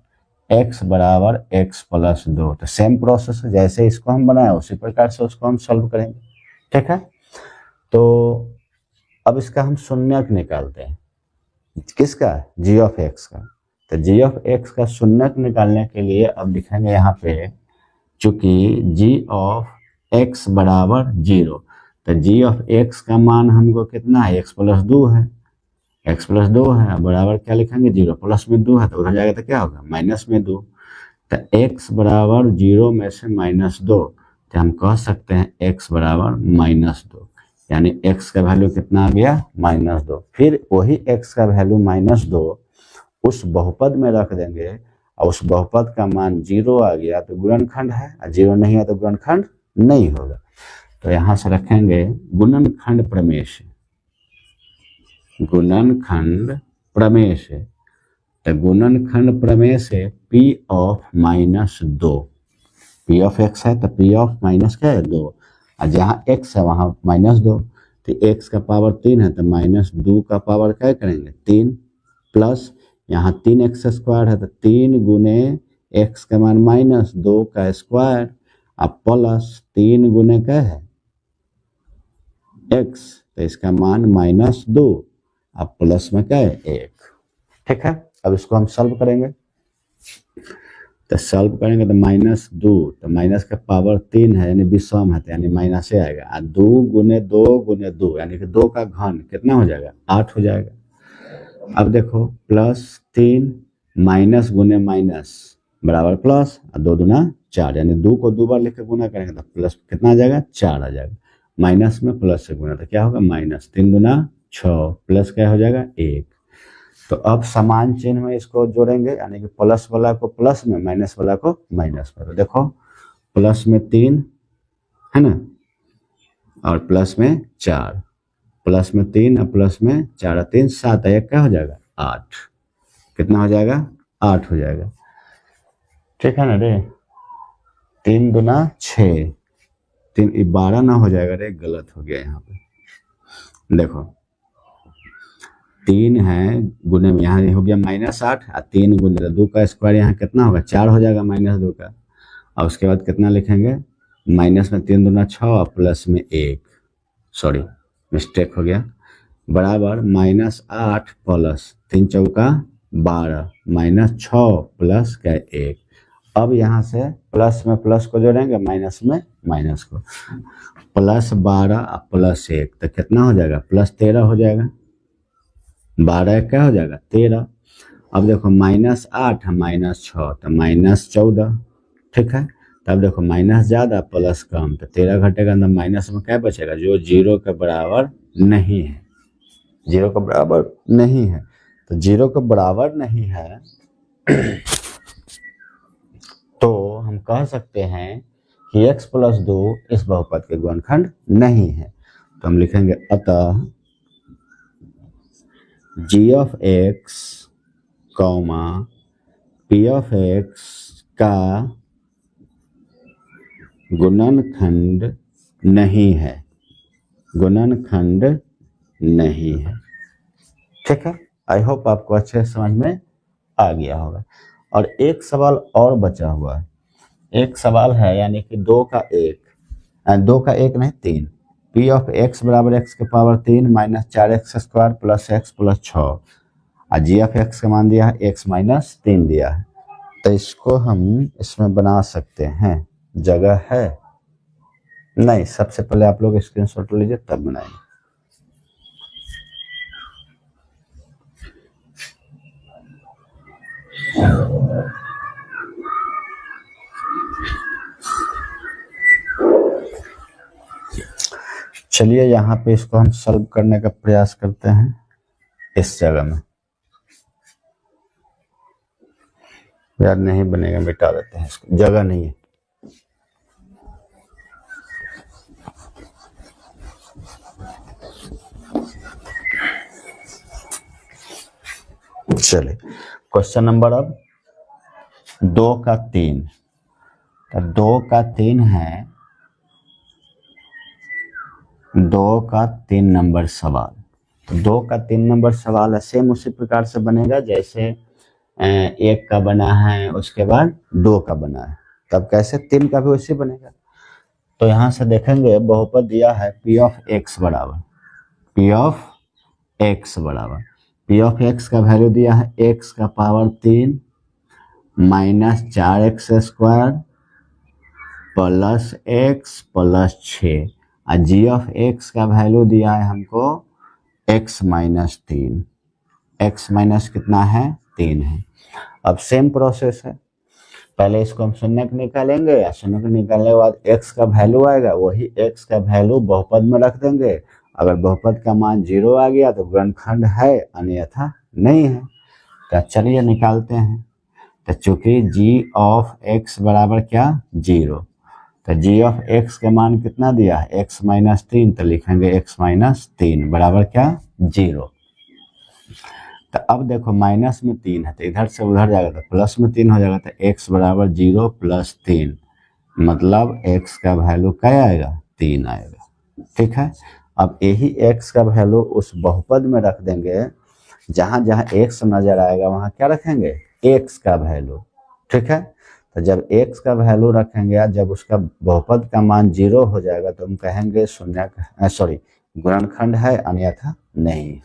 [SPEAKER 1] x बराबर x+2। तो सेम प्रोसेस जैसे इसको हम बनाए उसी प्रकार से उसको हम सॉल्व करेंगे। ठीक है, तो अब इसका हम शून्यक निकालते हैं, किसका g ऑफ x का। तो g ऑफ x का शून्यक निकालने के लिए अब लिखेंगे यहाँ पे, चूंकि g ऑफ x बराबर 0, तो g ऑफ x का मान हमको कितना है x+2 है, x+2 है, बराबर क्या लिखेंगे 0, प्लस में 2 है तो उधर जाएगा तो क्या होगा -2। तो x बराबर 0 में से -2, तो हम कह सकते हैं x बराबर -2, यानी x का वैल्यू कितना आ गया -2। फिर वही x का वैल्यू -2 उस बहुपद में रख देंगे और उस बहुपद का मान 0 आ गया तो गुणनखंड है, और 0 नहीं है तो गुणनखंड नहीं होगा। तो यहाँ से रखेंगे गुणनखंड प्रमेय से, गुणनखंड प्रमेय से। तो गुणनखंड प्रमेय से P of -2, P of x है तो P ऑफ माइनस क्या है 2, और जहाँ x है वहाँ -2, तो x का पावर 3 है तो -2 का पावर क्या करेंगे 3, प्लस यहाँ 3x स्क्वायर है तो 3 गुने x का मान -2 का स्क्वायर, अब प्लस 3 गुने क्या है x, तो इसका मान -2, अब प्लस में क्या है 1। ठीक है, अब इसको हम सॉल्व करेंगे, तो सॉल्व करेंगे तो -2, तो माइनस का पावर 3 है यानी विषम है, तो यानी माइनस से आएगा। 2 गुने 2 गुने 2 यानी कि 2 का घन कितना हो जाएगा 8 हो जाएगा। अब देखो +3 माइनस गुने माइनस बराबर प्लस, और 2 दूना 4, यानी 2 को 2 बार लिख के गुना करेंगे तो प्लस कितना आ जाएगा 4 आ जाएगा। माइनस में प्लस से गुना तो क्या होगा -3 दूना 6, प्लस क्या हो जाएगा 1। तो अब समान चिन्ह में इसको जोड़ेंगे, यानी कि प्लस वाला को प्लस में, माइनस वाला को माइनस में। तो देखो प्लस में 3 है ना, और प्लस में 4, प्लस में 3 और प्लस में 4, 3 7, 1 क्या हो जाएगा 8, कितना हो जाएगा 8 हो जाएगा। ठीक है ना रे, 3 दूना 6, 3 12 ना हो जाएगा रे, गलत हो गया यहाँ पे। देखो 3 है गुने में, यहाँ हो गया -8, और 3 गुने 2 का स्क्वायर यहाँ कितना होगा 4 हो जाएगा -2 का, और उसके बाद कितना लिखेंगे माइनस में 3 दूना 6 और प्लस में 1, सॉरी मिस्टेक हो गया, बराबर -8 प्लस 3 चौका 12 -6 प्लस क्या 1। अब यहाँ से प्लस में प्लस को जोड़ेंगे, माइनस में माइनस को, +12 और +1 तो कितना हो जाएगा +13 हो जाएगा, 12 क्या हो जाएगा 13। अब देखो -8 -6 तो -14। ठीक है, तब देखो माइनस ज़्यादा प्लस कम, तो 13 घटेगा अंदर, माइनस में क्या बचेगा जो 0 के बराबर नहीं है, 0 के बराबर नहीं है। तो 0 के बराबर नहीं है तो हम कह सकते हैं कि x + 2 इस बहुपद के गुणनखंड नहीं है। तो हम लिखेंगे अतः g(x), p(x) का गुणनखंड नहीं है, गुणनखंड नहीं है। ठीक है, आई होप आपको अच्छे समझ में आ गया होगा। और एक सवाल और बचा हुआ है, एक सवाल है यानी कि 2 का 1 नहीं 3, p(x) बराबर x के power 3 -4x² plus x plus 6, और g(x) का मान दिया है x - 3 दिया है। तो इसको हम इसमें बना सकते हैं, जगह है नहीं, सबसे पहले आप लोग स्क्रीनशॉट लीजिए तब बनाएंगे। चलिए यहाँ पे इसको हम सॉल्व करने का प्रयास करते हैं इस जगह में। यार नहीं बनेगा, मिटा देते हैं इसको, जगह नहीं है। चलिए क्वेश्चन नंबर अब 2 का 3, तो 2 का 3 है, 2 का 3 नंबर सवाल। तो 2 का 3 नंबर सवाल है, सेम उसी प्रकार से बनेगा जैसे 1 का बना है, उसके बाद 2 का बना है, तब कैसे 3 का भी वैसे बनेगा। तो यहाँ से देखेंगे बहुपद दिया है p(x) बराबर p(x) का वैल्यू दिया है x का power 3 -4x² plus x plus 6, और g(x) का वैल्यू दिया है हमको x - 3, x माइनस कितना है 3 है। अब सेम प्रोसेस है, पहले इसको हम शून्य को निकालेंगे, या शून्य को निकालने के बाद x का वैल्यू आएगा, वही x का वैल्यू बहुपद में रख देंगे। अगर बहुपद का मान 0 आ गया तो गुणनखंड है, अन्यथा नहीं है। तो चलिए निकालते हैं। तो चूंकि g(x) बराबर क्या 0, तो g(x) का मान कितना दिया है x - 3, तो लिखेंगे x - 3 बराबर क्या 0। तो अब देखो माइनस में 3 है तो इधर से उधर जाएगा तो प्लस में 3 हो जाएगा, तो x बराबर 0 + 3, मतलब x का वैल्यू क्या आएगा 3 आएगा। ठीक है, अब यही x का वैल्यू उस बहुपद में रख देंगे, जहां जहां x नजर आएगा वहां क्या रखेंगे x का वैल्यू। ठीक है, तो जब x का वैल्यू रखेंगे, जब उसका बहुपद का मान 0 हो जाएगा तो हम कहेंगे गुणनखंड है अन्यथा नहीं।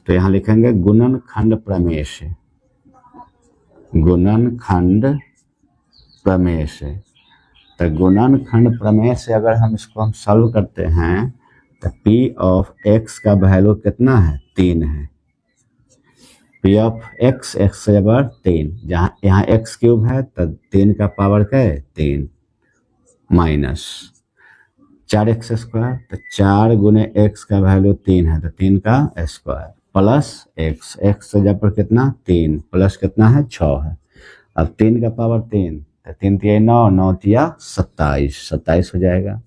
[SPEAKER 1] तो यहां लिखेंगे गुणनखंड प्रमेय से, गुणनखंड प्रमेय से। तो गुणनखंड प्रमेय से अगर हम इसको हम सॉल्व करते हैं तो p ऑफ x का वैल्यू कितना है, 3 है। p ऑफ x, x से बराबर 3, जहाँ यहाँ x क्यूब है तो 3 का पावर क्या है, 3 माइनस 4x स्क्वायर, तो 4 गुने x का वैल्यू 3 है तो 3 का स्क्वायर प्लस x, x से जब पर कितना 3 प्लस कितना है 6 है। अब 3 का पावर 3 तो 3 तिया 9, 9 तिया 27, 27 हो जाएगा।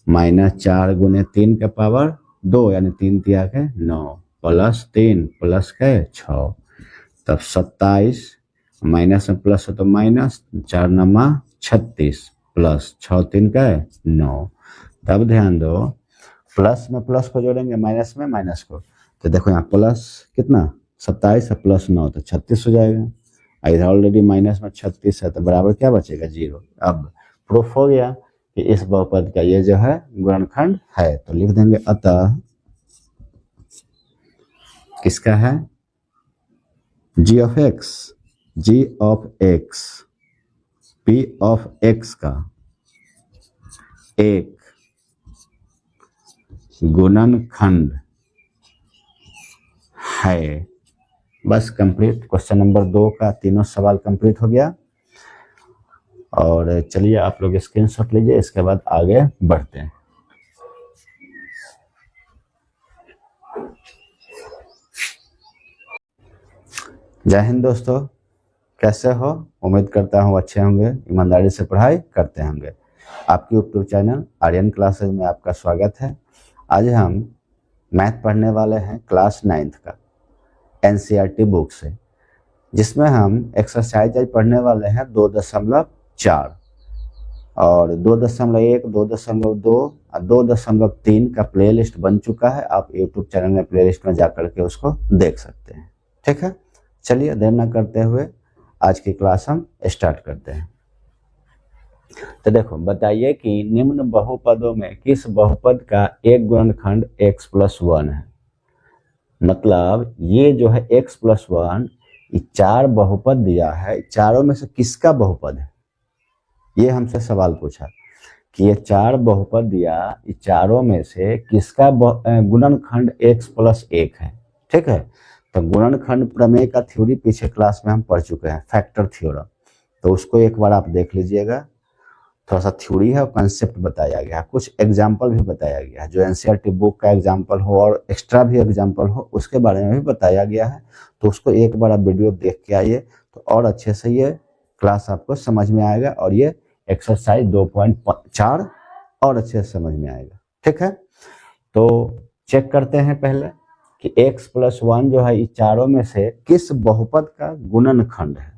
[SPEAKER 1] माइनस 4 गुने 3 का पावर 2 यानी 3 तिया के 9 प्लस 3 प्लस के 6, तब 27 माइनस में प्लस हो तो माइनस, 4 नमा 36 प्लस 6 3 का 9। तब ध्यान दो प्लस में प्लस को जोड़ेंगे माइनस में माइनस को, तो देखो यहाँ प्लस कितना 27 प्लस 9 तो 36 हो जाएगा। इधर ऑलरेडी माइनस में 36 है तो बराबर क्या बचेगा 0। अब प्रूफ हो गया कि इस बहुपद का ये जो है गुणनखंड है। तो लिख देंगे अतः किसका है, g of x p of x का एक गुणनखंड है। बस कंप्लीट, क्वेश्चन नंबर 2 का तीनों सवाल कंप्लीट हो गया। और चलिए आप लोग स्क्रीनशॉट लीजिए, इसके बाद आगे बढ़ते हैं। जय हिंद दोस्तों, कैसे हो? उम्मीद करता हूँ अच्छे होंगे, ईमानदारी से पढ़ाई करते होंगे। आपके यूट्यूब चैनल आर्यन क्लासेज में आपका स्वागत है। आज हम मैथ पढ़ने वाले हैं क्लास 9th का एनसीईआरटी बुक से, जिसमें हम एक्सरसाइज आज पढ़ने वाले हैं 2.4 और 2.1, 2.2 और 2.3 का प्लेलिस्ट बन चुका है। आप यूट्यूब चैनल में प्लेलिस्ट में जाकर के उसको देख सकते हैं। ठीक है, चलिए देर न करते हुए आज की क्लास हम स्टार्ट करते हैं। तो देखो बताइए कि निम्न बहुपदों में किस बहुपद का एक गुणनखंड x + 1 है। मतलब ये जो है x + 1, ये 4 बहुपद दिया है, चारों में से किसका बहुपद है, ये हमसे सवाल पूछा कि ये 4 बहुपद दिया, ये चारों में से किसका गुणनखंड x + 1 है। ठीक है, तो गुणनखंड प्रमेय का थ्योरी पिछले क्लास में हम पढ़ चुके हैं, फैक्टर थ्योरम, तो उसको एक बार आप देख लीजिएगा। थोड़ा सा थ्योरी है और कंसेप्ट बताया गया है, कुछ एग्जाम्पल भी बताया गया है, जो एनसीईआरटी बुक का एग्जाम्पल हो और एक्स्ट्रा भी एग्जाम्पल हो उसके बारे में भी बताया गया है। तो उसको एक बार आप वीडियो देख के आइए तो और अच्छे से ये क्लास आपको समझ में आएगा और ये एक्सरसाइज 2.4 और अच्छे से समझ में आएगा। ठीक है, तो चेक करते हैं पहले कि x + 1 जो है, इस चारों में से किस बहुपद का गुणनखंड है।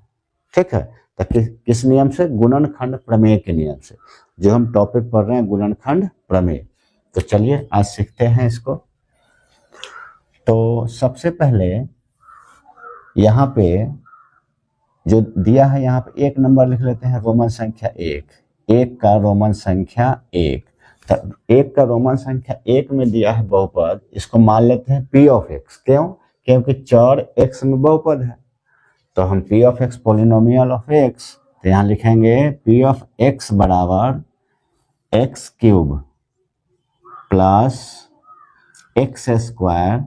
[SPEAKER 1] ठीक है, तो किस नियम से, गुणनखंड प्रमेय के नियम से, जो हम टॉपिक पढ़ रहे हैं गुणनखंड प्रमेय। तो चलिए आज सीखते हैं इसको। तो सबसे पहले यहाँ पे जो दिया है, यहाँ पे 1 नंबर लिख लेते हैं, रोमन संख्या 1 का रोमन संख्या 1। तो 1 का रोमन संख्या 1 में दिया है बहुपद, इसको मान लेते हैं p ऑफ x। क्यों? क्योंकि 4 x में बहुपद है, तो हम p of x polynomial of x, तो यहाँ लिखेंगे p ऑफ x बराबर x cube plus x square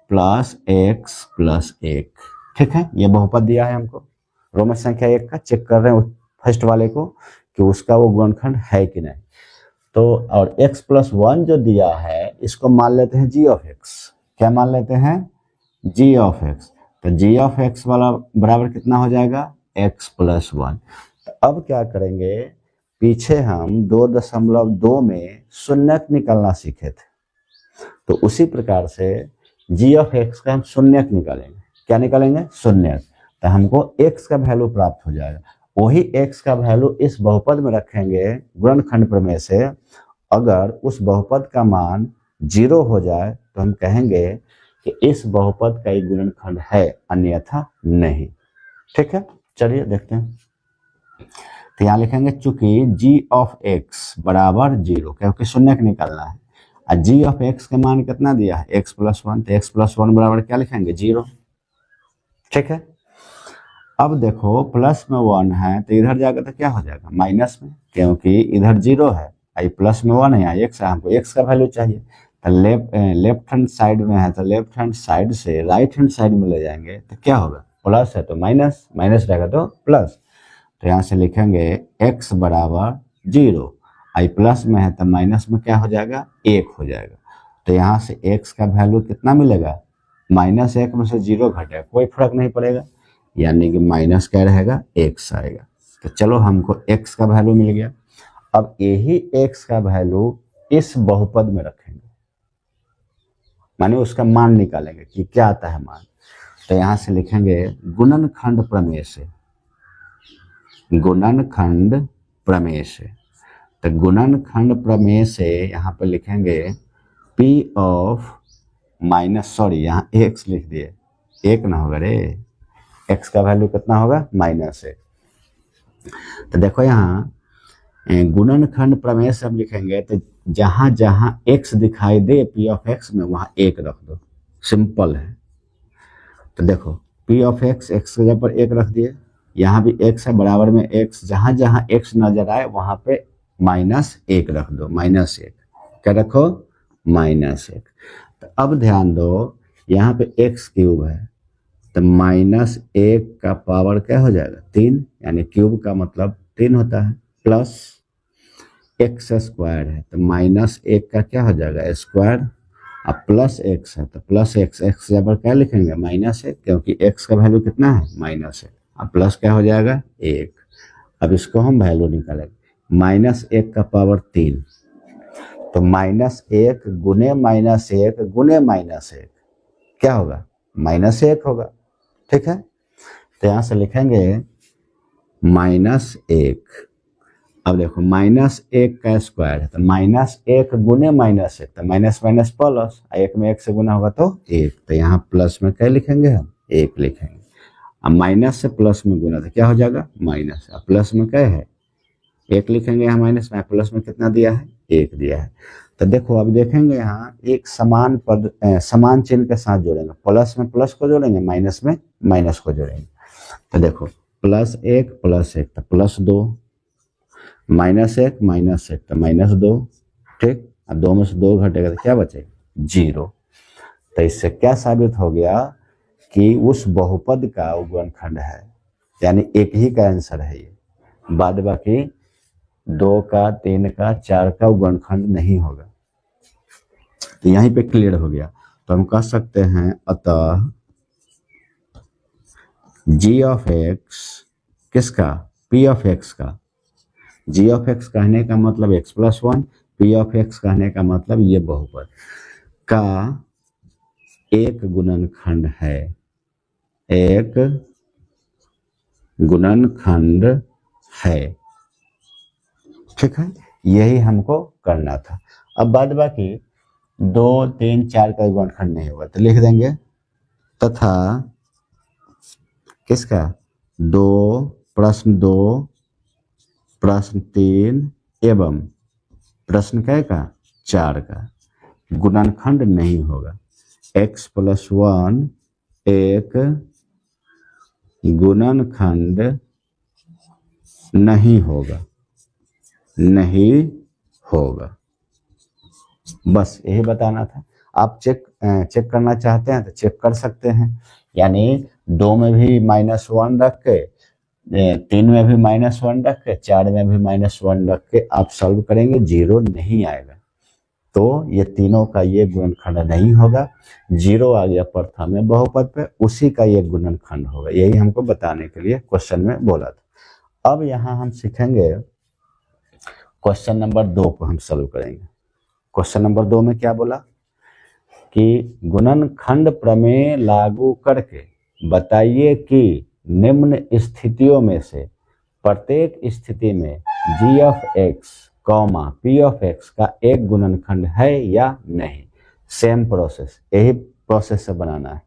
[SPEAKER 1] plus x + 1। ठीक है, ये बहुपद दिया है हमको रोमन संख्या 1 का। चेक कर रहे हैं फर्स्ट वाले को कि उसका वो गुणनखंड है कि नहीं। तो और x + 1 जो दिया है, इसको मान लेते हैं g ऑफ x। क्या मान लेते हैं? g of x। तो g ऑफ x वाला बराबर कितना हो जाएगा? x + 1। तो अब क्या करेंगे, पीछे हम 2.2 में शून्यक निकालना सीखे थे, तो उसी प्रकार से g ऑफ x का हम शून्यक निकालेंगे। क्या निकालेंगे? शून्यक। तो हमको x का वैल्यू प्राप्त हो जाएगा। वही x का वैल्यू इस बहुपद में रखेंगे गुणनखंड प्रमेय से। अगर उस बहुपद का मान 0 हो जाए तो हम कहेंगे कि इस बहुपद का एक गुणनखंड है, अन्यथा नहीं। ठीक है, चलिए देखते हैं। तो यहाँ लिखेंगे चूंकि g ऑफ x बराबर 0, क्योंकि शून्यक निकालना है, और जी ऑफ एक्स का मान कितना दिया है एक्स प्लस वन, तो एक्स प्लस वन बराबर क्या लिखेंगे 0। ठीक है, अब देखो प्लस में 1 है तो इधर जाकर तो क्या हो जाएगा माइनस में, क्योंकि इधर 0 है, आई प्लस में 1 है, यहाँ एक्स है, हमको एक्स का वैल्यू चाहिए। तो लेफ्ट हैंड साइड में है तो लेफ्ट हैंड साइड से राइट हैंड साइड में ले जाएंगे तो क्या होगा, प्लस है तो माइनस, माइनस रहेगा तो प्लस। तो यहाँ से लिखेंगे x बराबर 0, आई प्लस में है तो माइनस में क्या हो जाएगा 1 हो जाएगा। तो यहाँ से x का वैल्यू कितना मिलेगा, -1 में से 0 घटेगा, कोई फर्क नहीं पड़ेगा, यानी कि माइनस क्या रहेगा x आएगा। तो चलो हमको x का वैल्यू मिल गया। अब यही x का वैल्यू इस बहुपद में रखेंगे, माने उसका मान निकालेंगे कि क्या आता है मान। तो यहाँ से लिखेंगे गुणनखंड प्रमेय से, गुणनखंड प्रमेय से। तो गुणनखंड प्रमेय से यहाँ पे लिखेंगे p ऑफ माइनस, सॉरी यहाँ x लिख दिए, 1 ना होगा रे, x का वैल्यू कितना होगा -1। तो देखो यहाँ गुणनखंड प्रमेय से हम लिखेंगे तो जहां जहां x दिखाई दे p ऑफ x में वहां 1 रख दो, सिंपल है। तो देखो p ऑफ x x के जगह पर 1 रख दिए, यहाँ भी x है बराबर में x, जहां जहां x नजर आए वहां पे -1 रख दो, -1 क्या रखो -1। तो अब ध्यान दो यहाँ पे x क्यूब है तो -1 का पावर क्या हो जाएगा 3, यानी क्यूब का मतलब 3 होता है, प्लस x स्क्वायर है तो -1 का क्या हो जाएगा स्क्वायर, अब प्लस x है तो प्लस x, x के पर क्या लिखेंगे -1, क्योंकि x का वैल्यू कितना है -1, अब प्लस क्या हो जाएगा 1। अब इसको हम वैल्यू निकालेंगे, -1 का पावर 3, तो -1 गुने -1 गुने -1 क्या होगा -1 होगा। ठीक है, तो यहाँ से लिखेंगे -1, अब देखो -1 का स्क्वायर है तो -1 गुने -1, तो माइनस माइनस प्लस, 1 में 1 से गुना होगा तो 1, तो यहाँ प्लस में क्या लिखेंगे हम 1 लिखेंगे। अब माइनस से प्लस में गुना तो क्या हो जाएगा माइनस, अब प्लस में क्या है 1 लिखेंगे, यहाँ माइनस में, प्लस में कितना दिया है 1 दिया है। तो देखो अब देखेंगे यहाँ एक समान पद समान चिन्ह के साथ जोड़ेंगे, प्लस में प्लस को जोड़ेंगे, माइनस में माइनस को जोड़ेंगे। तो देखो +1 +1 तो +2, -1 -1 तो -2, ठीक। अब 2 में से 2 घटेगा तो क्या बचेगा 0। तो इससे क्या साबित हो गया कि उस बहुपद का गुणनखंड है, यानी एक ही का आंसर है ये, बाद बाकी 2 का 3 का 4 का गुणनखंड नहीं होगा। तो यहीं पे क्लियर हो गया। तो हम कह सकते हैं अतः g ऑफ x किसका p ऑफ x का, g ऑफ x कहने का मतलब x plus 1, p of x कहने का मतलब ये बहुपद का एक गुणनखंड है, एक गुणनखंड है। ठीक है, यही हमको करना था। अब बाद बाकी 2 3 4 का गुणनखंड नहीं होगा तो लिख देंगे तथा किसका 2 प्रश्न 2 प्रश्न 3 एवं प्रश्न क्या का 4 का गुणनखंड नहीं होगा। x प्लस 1 एक गुणनखंड नहीं होगा, नहीं होगा, बस यही बताना था। आप चेक करना चाहते हैं तो चेक कर सकते हैं, यानी 2 में भी -1 रख के, 3 में भी -1 रख के, 4 में भी -1 रख के आप सॉल्व करेंगे, 0 नहीं आएगा। तो ये तीनों का ये गुणनखंड नहीं होगा, 0 आ गया प्रथम में बहुपद पे, उसी का ये गुणनखंड होगा। यही हमको बताने के लिए क्वेश्चन में बोला था। अब यहाँ हम सीखेंगे क्वेश्चन नंबर 2 को हम सॉल्व करेंगे। क्वेश्चन नंबर 2 में क्या बोला कि गुणनखंड प्रमेय लागू करके बताइए कि निम्न स्थितियों में से प्रत्येक स्थिति में g of x, p of x का एक गुणनखंड है या नहीं। सेम प्रोसेस, यही प्रोसेस से बनाना है,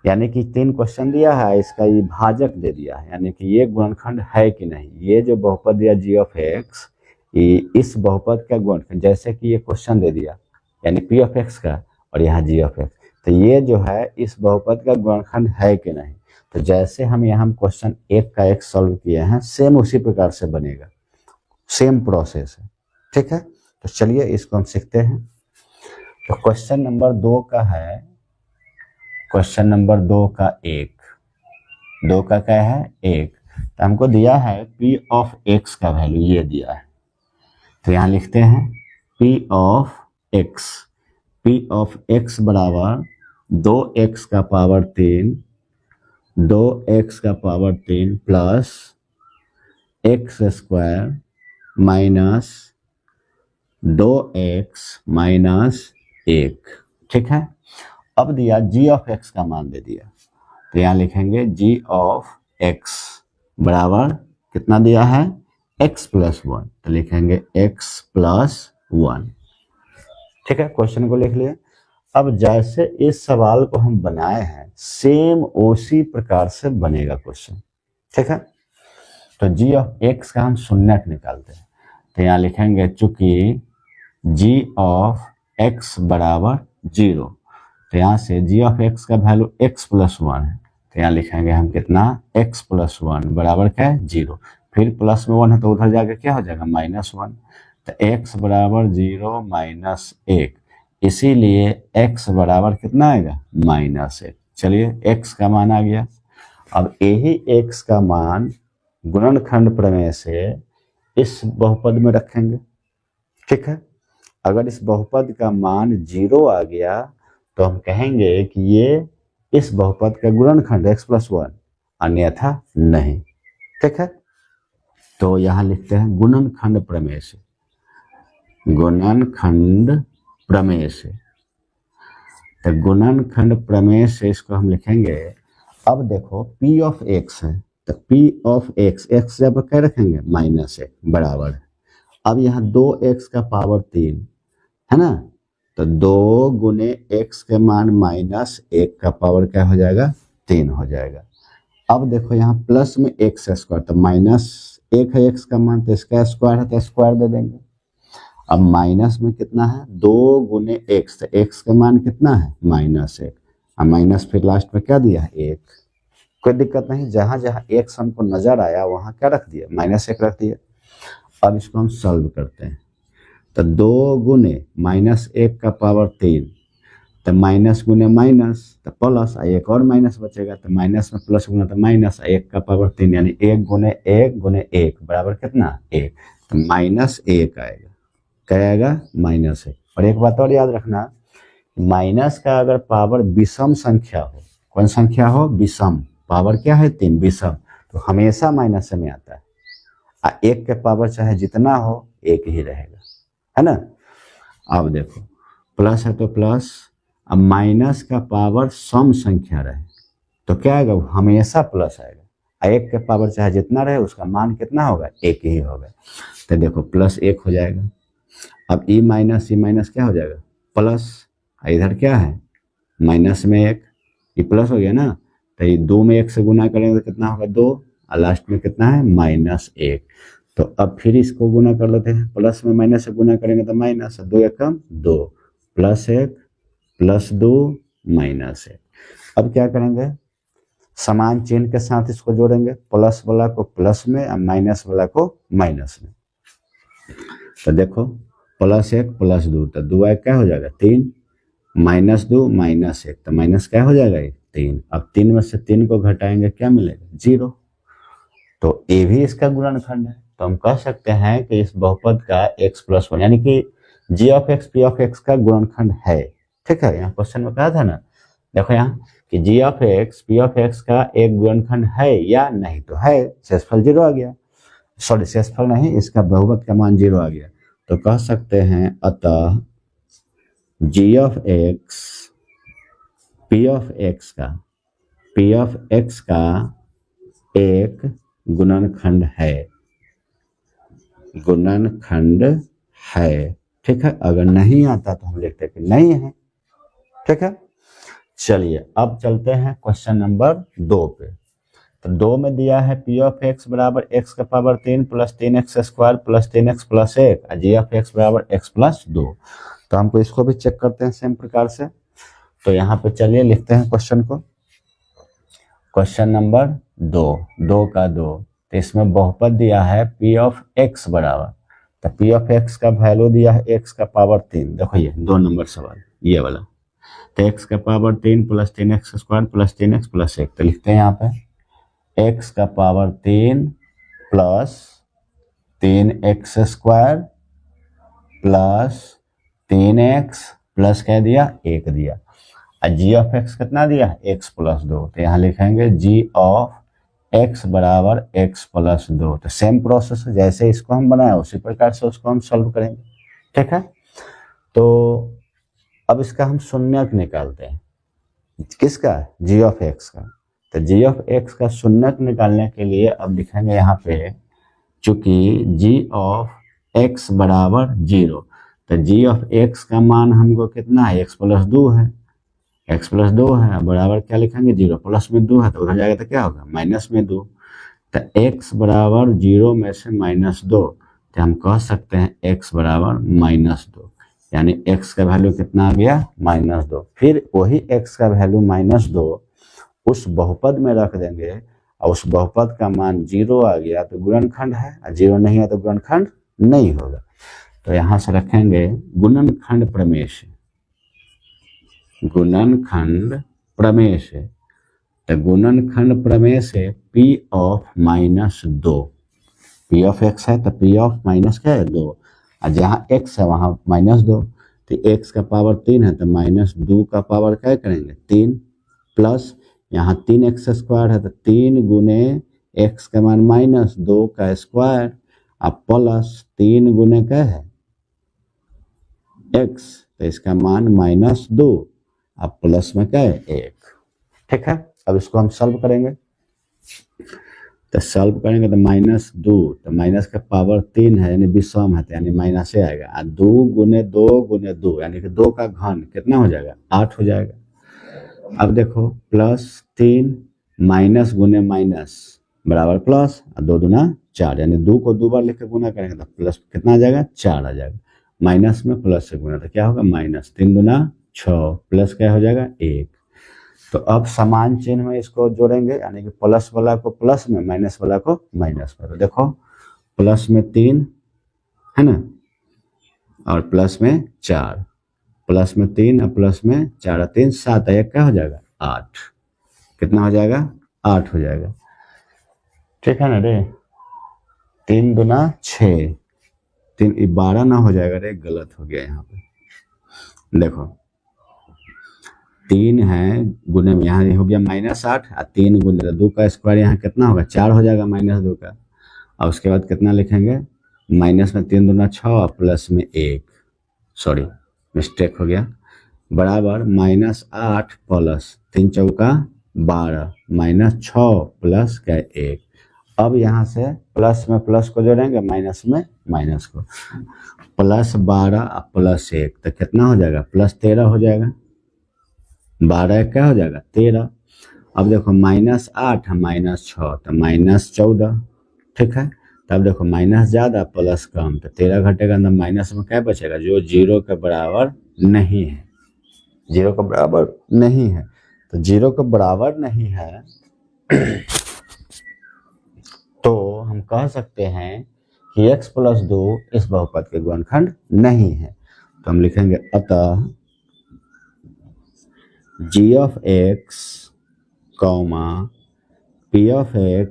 [SPEAKER 1] यानी कि 3 क्वेश्चन दिया है, इसका ये भाजक दे दिया है, यानी कि ये गुणनखंड है कि नहीं। ये जो बहुपद दिया g ऑफ x, इस बहुपद का गुणनखंड, जैसे कि ये क्वेश्चन दे दिया यानी पी ऑफ एक्स का और यहाँ जी ऑफ एक्स, तो ये जो है इस बहुपद का गुणनखंड है कि नहीं। तो जैसे हम यहाँ क्वेश्चन 1 का x सॉल्व किए हैं, सेम उसी प्रकार से बनेगा, सेम प्रोसेस है, ठीक है। तो चलिए इसको हम सीखते हैं। तो क्वेश्चन नंबर 2 का है, क्वेश्चन नंबर 2 का 2 का क्या है 1, तो हमको दिया है p ऑफ x का वैल्यू ये दिया है। तो यहाँ लिखते हैं p ऑफ x बराबर 2x का पावर 3 2x का power 3 plus x square minus 2x minus 1, ठीक है। अब दिया g ऑफ x का मान दे दिया, तो यहाँ लिखेंगे g ऑफ x बराबर कितना दिया है x प्लस 1, तो लिखेंगे x प्लस 1, ठीक है। क्वेश्चन को लिख लिए। अब जैसे इस सवाल को हम बनाए हैं सेम उसी प्रकार से बनेगा क्वेश्चन, ठीक है। तो g ऑफ x का हम शून्यक निकालते हैं, तो यहाँ लिखेंगे चूंकि g ऑफ x बराबर 0, तो यहाँ से g ऑफ x का वैल्यू x प्लस 1 है, तो यहाँ लिखेंगे हम कितना x प्लस 1 बराबर क्या है 0, फिर प्लस में 1 है तो उधर जाकर क्या हो जाएगा -1, तो x बराबर 0 माइनस 1, इसीलिए x बराबर कितना आएगा -1। चलिए x का मान आ गया। अब यही x का मान गुणनखंड प्रमेय से इस बहुपद में रखेंगे, ठीक है। अगर इस बहुपद का मान 0 आ गया तो हम कहेंगे कि ये इस बहुपद का गुणनखंड x प्लस 1, अन्यथा नहीं, ठीक है। तो यहाँ लिखते हैं गुणनखंड प्रमेय से, गुणनखंड प्रमेय से, तो गुणनखंड प्रमेय से इसको हम लिखेंगे। अब देखो p ऑफ x है, तो p ऑफ x जब क्या रखेंगे -1 बराबर है। अब यहाँ 2x का पावर 3 है ना, तो 2 गुने x के मान -1 का पावर क्या हो जाएगा 3 हो जाएगा। अब देखो यहाँ प्लस में x स्क्वायर, तो -1 है x का मान, तो इसका स्क्वायर है तो स्क्वायर दे देंगे। अब माइनस में कितना है 2 गुने x, तो x का मान कितना है -1, अब माइनस फिर लास्ट में क्या दिया है 1, कोई दिक्कत नहीं, जहां जहां x हमको नजर आया वहां क्या रख दिया -1 रख दिया। अब इसको हम सॉल्व करते हैं, तो 2 गुने -1 का पावर 3, तो माइनस गुने माइनस तो प्लस, एक और माइनस बचेगा, तो माइनस में प्लस गुना तो माइनस, 1 का पावर 3 यानी 1 गुने 1 बराबर कितना 1, तो -1 आएगा, क्या आएगा -1। और एक बात और याद रखना, माइनस का अगर पावर विषम संख्या हो, कौन संख्या हो विषम, पावर क्या है 3 विषम, तो हमेशा माइनस में आता है। 1 के पावर चाहे जितना हो 1 ही रहेगा, है ना। अब देखो प्लस है तो प्लस, अब माइनस का पावर सम संख्या रहे तो क्या आएगा हमेशा प्लस आएगा, 1 के पावर चाहे जितना रहे उसका मान कितना होगा 1 ही होगा, तो देखो +1 हो जाएगा। अब ई माइनस क्या हो जाएगा प्लस, इधर क्या है माइनस में 1, ये प्लस हो गया ना, तो ये 2 में 1 से गुना करेंगे तो कितना होगा 2, और लास्ट में कितना है -1। तो अब फिर इसको गुना कर लेते हैं, प्लस में माइनस से गुना करेंगे तो माइनस, 2 एकम 2, +1 + 2 -1। अब क्या करेंगे समान चिन्ह के साथ इसको जोड़ेंगे, प्लस वाला को प्लस में और माइनस वाला को माइनस में। तो देखो +1 + 2, तो 2 क्या हो जाएगा 3, -2 -1, तो माइनस क्या हो जाएगा 3। अब 3 में से 3 को घटाएंगे क्या मिलेगा 0, तो ये भी इसका गुणनखंड है। तो हम कह सकते हैं कि इस बहुपद का x + 1 यानी कि g of x p of x का गुणनखंड है, ठीक है। यहाँ क्वेश्चन में कहा था ना, देखो यहाँ कि g of x p of x का एक गुणनखंड है या नहीं, तो है, शेषफल 0 आ गया, सॉरी शेषफल नहीं, इसका बहुपद का मान 0 आ गया, तो कह सकते हैं अतः g of x p of x का एक गुणनखंड है, ठीक है। अगर नहीं आता तो हम लिखते कि नहीं है, ठीक है। चलिए अब चलते हैं क्वेश्चन नंबर 2 पे। तो 2 में दिया है पी ऑफ एक्स बराबर एक्स का power 3 plus 3x square plus 3x plus 1 और जी ऑफ एक्स बराबर x प्लस 2। तो हमको इसको भी चेक करते हैं सेम प्रकार से। तो यहाँ पे चलिए लिखते हैं क्वेश्चन को। क्वेश्चन नंबर 2 का 2, तो इसमें बहुपद दिया है पी ऑफ एक्स बराबर, तो पी ऑफ एक्स का वैल्यू दिया है एक्स का पावर 3। देखो ये 2 नंबर सवाल ये वाला, तो एक्स का power 3 plus 3x square plus 3x plus 1। तो लिखते हैं यहाँ पे एक्स का power 3 plus 3x square plus 3x plus क्या दिया 1 दिया, और जी ऑफ एक्स कितना दिया है x प्लस 2। तो यहाँ लिखेंगे जी ऑफ एक्स बराबर x प्लस 2। तो सेम प्रोसेस जैसे इसको हम बनाए उसी प्रकार से उसको हम सॉल्व करेंगे, ठीक है। तो अब इसका हम शून्यक निकालते हैं, किसका जी ऑफ एक्स का। तो जी ऑफ एक्स का शून्यक निकालने के लिए अब लिखेंगे यहाँ पे, चूंकि जी ऑफ एक्स बराबर 0, तो जी ऑफ एक्स का मान हमको कितना है x प्लस 2 है, x प्लस 2 है बराबर क्या लिखेंगे 0, प्लस में 2 है तो उधर जाएगा तो क्या होगा माइनस में 2। तो x बराबर 0 में से -2, तो हम कह सकते हैं x बराबर -2, यानी x का वैल्यू कितना आ गया -2। फिर वही x का वैल्यू -2 उस बहुपद में रख देंगे और उस बहुपद का मान 0 आ गया तो गुणनखंड है, और 0 नहीं है तो गुणनखंड नहीं होगा। तो यहाँ से रखेंगे गुणनखंड प्रमेय से, गुणनखंड प्रमेय से। तो गुणनखंड प्रमेय से p of -2, p of x है तो p ऑफ माइनस क्या है 2, और जहाँ x है वहाँ -2, तो x का पावर 3 है तो -2 का पावर क्या करेंगे 3, प्लस यहाँ 3x स्क्वायर है तो 3 गुने x का मान -2 का स्क्वायर, अब प्लस 3 गुने क्या है x, तो इसका मान -2, अब प्लस में क्या है 1, ठीक है। अब इसको हम सॉल्व करेंगे, तो सॉल्व करेंगे तो -2, तो माइनस का पावर 3 है यानी विषम है तो यानी माइनस से आएगा, और 2 गुने 2 गुने 2 यानी कि 2 का घन कितना हो जाएगा 8 हो जाएगा। अब देखो +3 माइनस गुने माइनस बराबर प्लस, और 2 दूना 4, यानी 2 को 2 बार लिख के गुना करेंगे तो प्लस कितना आ जाएगा 4 आ जाएगा, माइनस में प्लस से गुना तो क्या होगा -3 दूना 6 प्लस क्या हो जाएगा 1। तो अब समान चिन्ह में इसको जोड़ेंगे, यानी कि प्लस वाला को प्लस में माइनस वाला को माइनस में। तो देखो प्लस में 3 है ना, और प्लस में 4, प्लस में 3 और प्लस में 4 और 3 7, 1 क्या हो जाएगा 8, कितना हो जाएगा 8 हो जाएगा, ठीक है ना रे। 3 दूना 6, 3 12 ना हो जाएगा रे, गलत हो गया यहाँ पे। देखो 3 है गुने में यहाँ हो गया -8, और 3 गुने 2 का स्क्वायर यहाँ कितना होगा 4 हो जाएगा -2 का, और उसके बाद कितना लिखेंगे माइनस में 3 दूना 6 और प्लस में 1, सॉरी मिस्टेक हो गया, बराबर -8 प्लस 3 चौका 12 -6 प्लस क्या 1। अब यहाँ से प्लस में प्लस को जोड़ेंगे माइनस में माइनस को, +12 और +1 तो कितना हो जाएगा +13 हो जाएगा, 12 क्या हो जाएगा 13। अब देखो -8 -6 तो -14, ठीक है। तब देखो माइनस ज़्यादा प्लस कम, तो 13 घटेगा अंदर माइनस में क्या बचेगा जो 0 के बराबर नहीं है, 0 के बराबर नहीं है। तो 0 के बराबर नहीं है तो हम कह सकते हैं कि x प्लस 2 इस बहुपद के गुणनखंड नहीं है। तो हम लिखेंगे अतः g of x comma p of x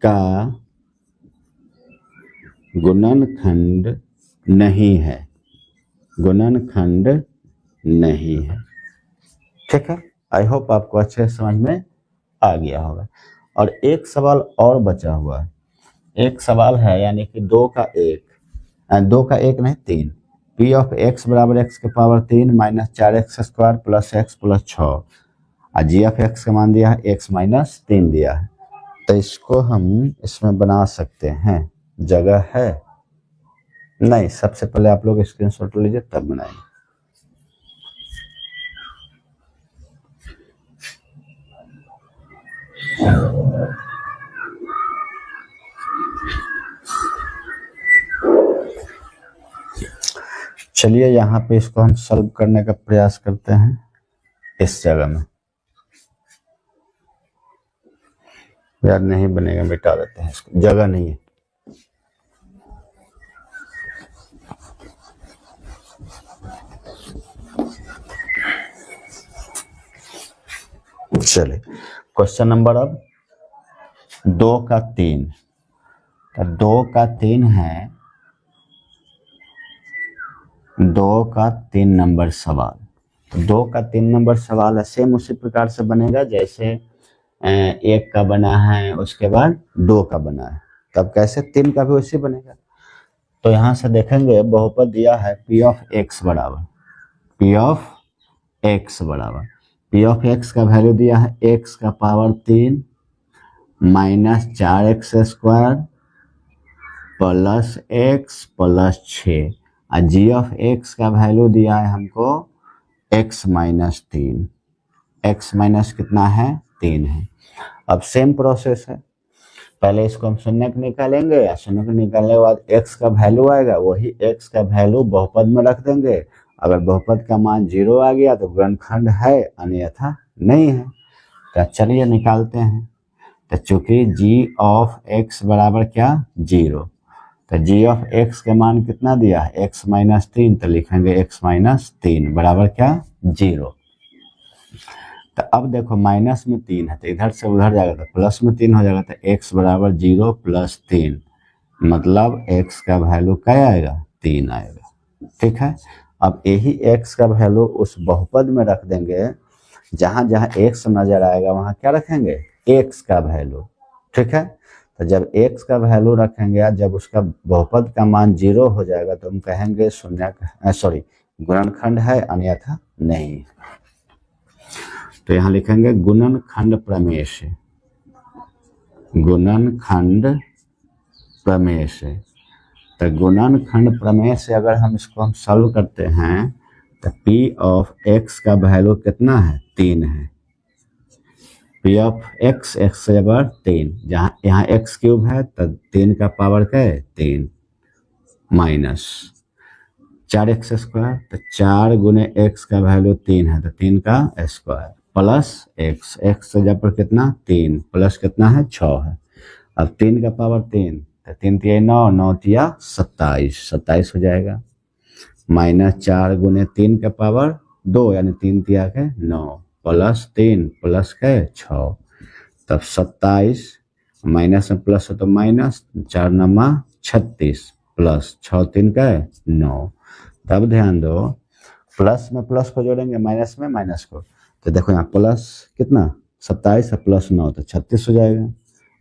[SPEAKER 1] का गुणनखंड नहीं है, गुणनखंड नहीं है, ठीक है। आई होप आपको अच्छे समझ में आ गया होगा। और एक सवाल और बचा हुआ है, एक सवाल है यानी कि 2 का 1 नहीं 3, p ऑफ x बराबर x के power 3 minus 4x square plus x plus 6, और g ऑफ x का मान दिया है x माइनस 3 दिया है। तो इसको हम इसमें बना सकते हैं, जगह है नहीं, सबसे पहले आप लोग स्क्रीनशॉट लीजिए तब बनाएंगे। चलिए यहाँ पे इसको हम सॉल्व करने का प्रयास करते हैं इस जगह में। यार नहीं बनेगा, मिटा देते हैं इसको, जगह नहीं है। चलिए क्वेश्चन नंबर अब 2 का 3, तो 2 का 3 है, 2 का 3 नंबर सवाल। तो 2 का 3 नंबर सवाल है, सेम उसी प्रकार से बनेगा जैसे 1 का बना है, उसके बाद 2 का बना है, तब कैसे 3 का भी उसी बनेगा। तो यहाँ से देखेंगे बहुपद दिया है P ऑफ x बराबर, P ऑफ x बराबर, P ऑफ x का वैल्यू दिया है x का power 3 minus 4x square plus x plus 6, और g ऑफ x का वैल्यू दिया है हमको x माइनस 3, x माइनस कितना है 3 है। अब सेम प्रोसेस है, पहले इसको हम शून्य को निकालेंगे, या शून्य को निकालने के बाद x का वैल्यू आएगा, वही x का वैल्यू बहुपद में रख देंगे। अगर बहुपद का मान 0 आ गया तो गुणनखंड है, अन्यथा नहीं है। तो चलिए निकालते हैं। तो चूंकि g ऑफ x बराबर क्या 0, तो g ऑफ x के मान कितना दिया है x माइनस 3, तो लिखेंगे x माइनस 3 बराबर क्या 0। तो अब देखो माइनस में 3 है, तो इधर से उधर जाएगा तो प्लस में 3 हो जाएगा, तो x बराबर 0 प्लस 3, मतलब x का वैल्यू क्या आएगा 3 आएगा। ठीक है, अब यही x का वैल्यू उस बहुपद में रख देंगे, जहां जहां x नजर आएगा वहां क्या रखेंगे x का वैल्यू। ठीक है, तो जब x का वैल्यू रखेंगे, जब उसका बहुपद का मान 0 हो जाएगा तो हम कहेंगे गुणनखंड है, अन्यथा नहीं। तो यहाँ लिखेंगे गुणनखंड प्रमेय से, गुणनखंड प्रमेय से। तो गुणनखंड प्रमेय से अगर हम इसको सॉल्व करते हैं तो P ऑफ x का वैल्यू कितना है 3 है, P ऑफ x x से बराबर 3, जहाँ यहाँ x क्यूब है तो 3 का पावर क्या है 3 माइनस 4x स्क्वायर, तो 4 गुने x का वैल्यू 3 है, तो 3 का स्क्वायर प्लस x, x से जब पर कितना 3 प्लस कितना है 6 है। अब 3 का पावर 3, तो 3 तिया 9, 9 तिया 27, 27 हो जाएगा, माइनस 4 गुने 3 का पावर 2 यानी 3 तिया के 9 प्लस 3 प्लस के 6, तब 27 माइनस में प्लस हो तो माइनस, 4 नमा 36 प्लस 6 3 का 9। तब ध्यान दो प्लस में प्लस को जोड़ेंगे माइनस में माइनस को, तो देखो यहाँ प्लस कितना 27 है प्लस 9 तो 36 हो जाएगा।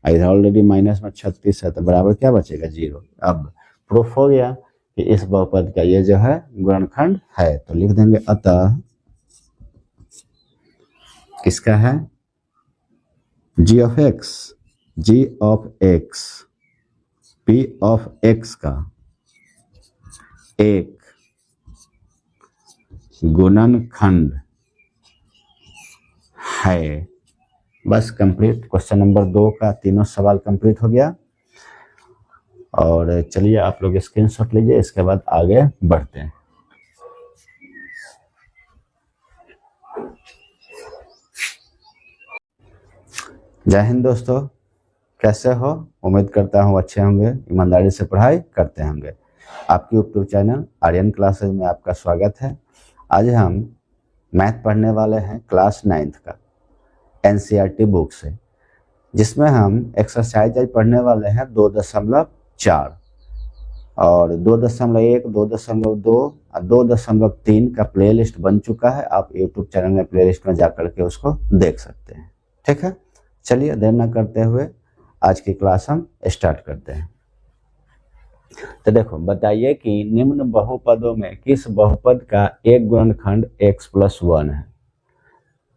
[SPEAKER 1] इधर ऑलरेडी माइनस में 36 है तो बराबर क्या बचेगा 0। अब प्रूफ हो गया कि इस बहुपद का ये जो है गुणनखंड है, तो लिख देंगे अतः किसका है g of x p of x का एक गुणनखंड है। बस कंप्लीट, क्वेश्चन नंबर 2 का तीनों सवाल कंप्लीट हो गया। और चलिए आप लोग स्क्रीनशॉट लीजिए, इसके बाद आगे बढ़ते हैं। जय हिंद दोस्तों, कैसे हो? उम्मीद करता हूँ अच्छे होंगे, ईमानदारी से पढ़ाई करते होंगे। आपके यूट्यूब चैनल आर्यन क्लासेज में आपका स्वागत है। आज हम मैथ पढ़ने वाले हैं क्लास 9th का NCERT बुक से, जिसमें हम एक्सरसाइज आज पढ़ने वाले हैं 2.4 और 2.1, 2.2 और 2.3 का प्लेलिस्ट बन चुका है। आप यूट्यूब चैनल में प्लेलिस्ट में जा करके उसको देख सकते हैं। ठीक है, चलिए देर न करते हुए आज की क्लास हम स्टार्ट करते हैं। तो देखो बताइए कि निम्न बहुपदों में किस बहुपद का एक गुणनखंड x + 1 है।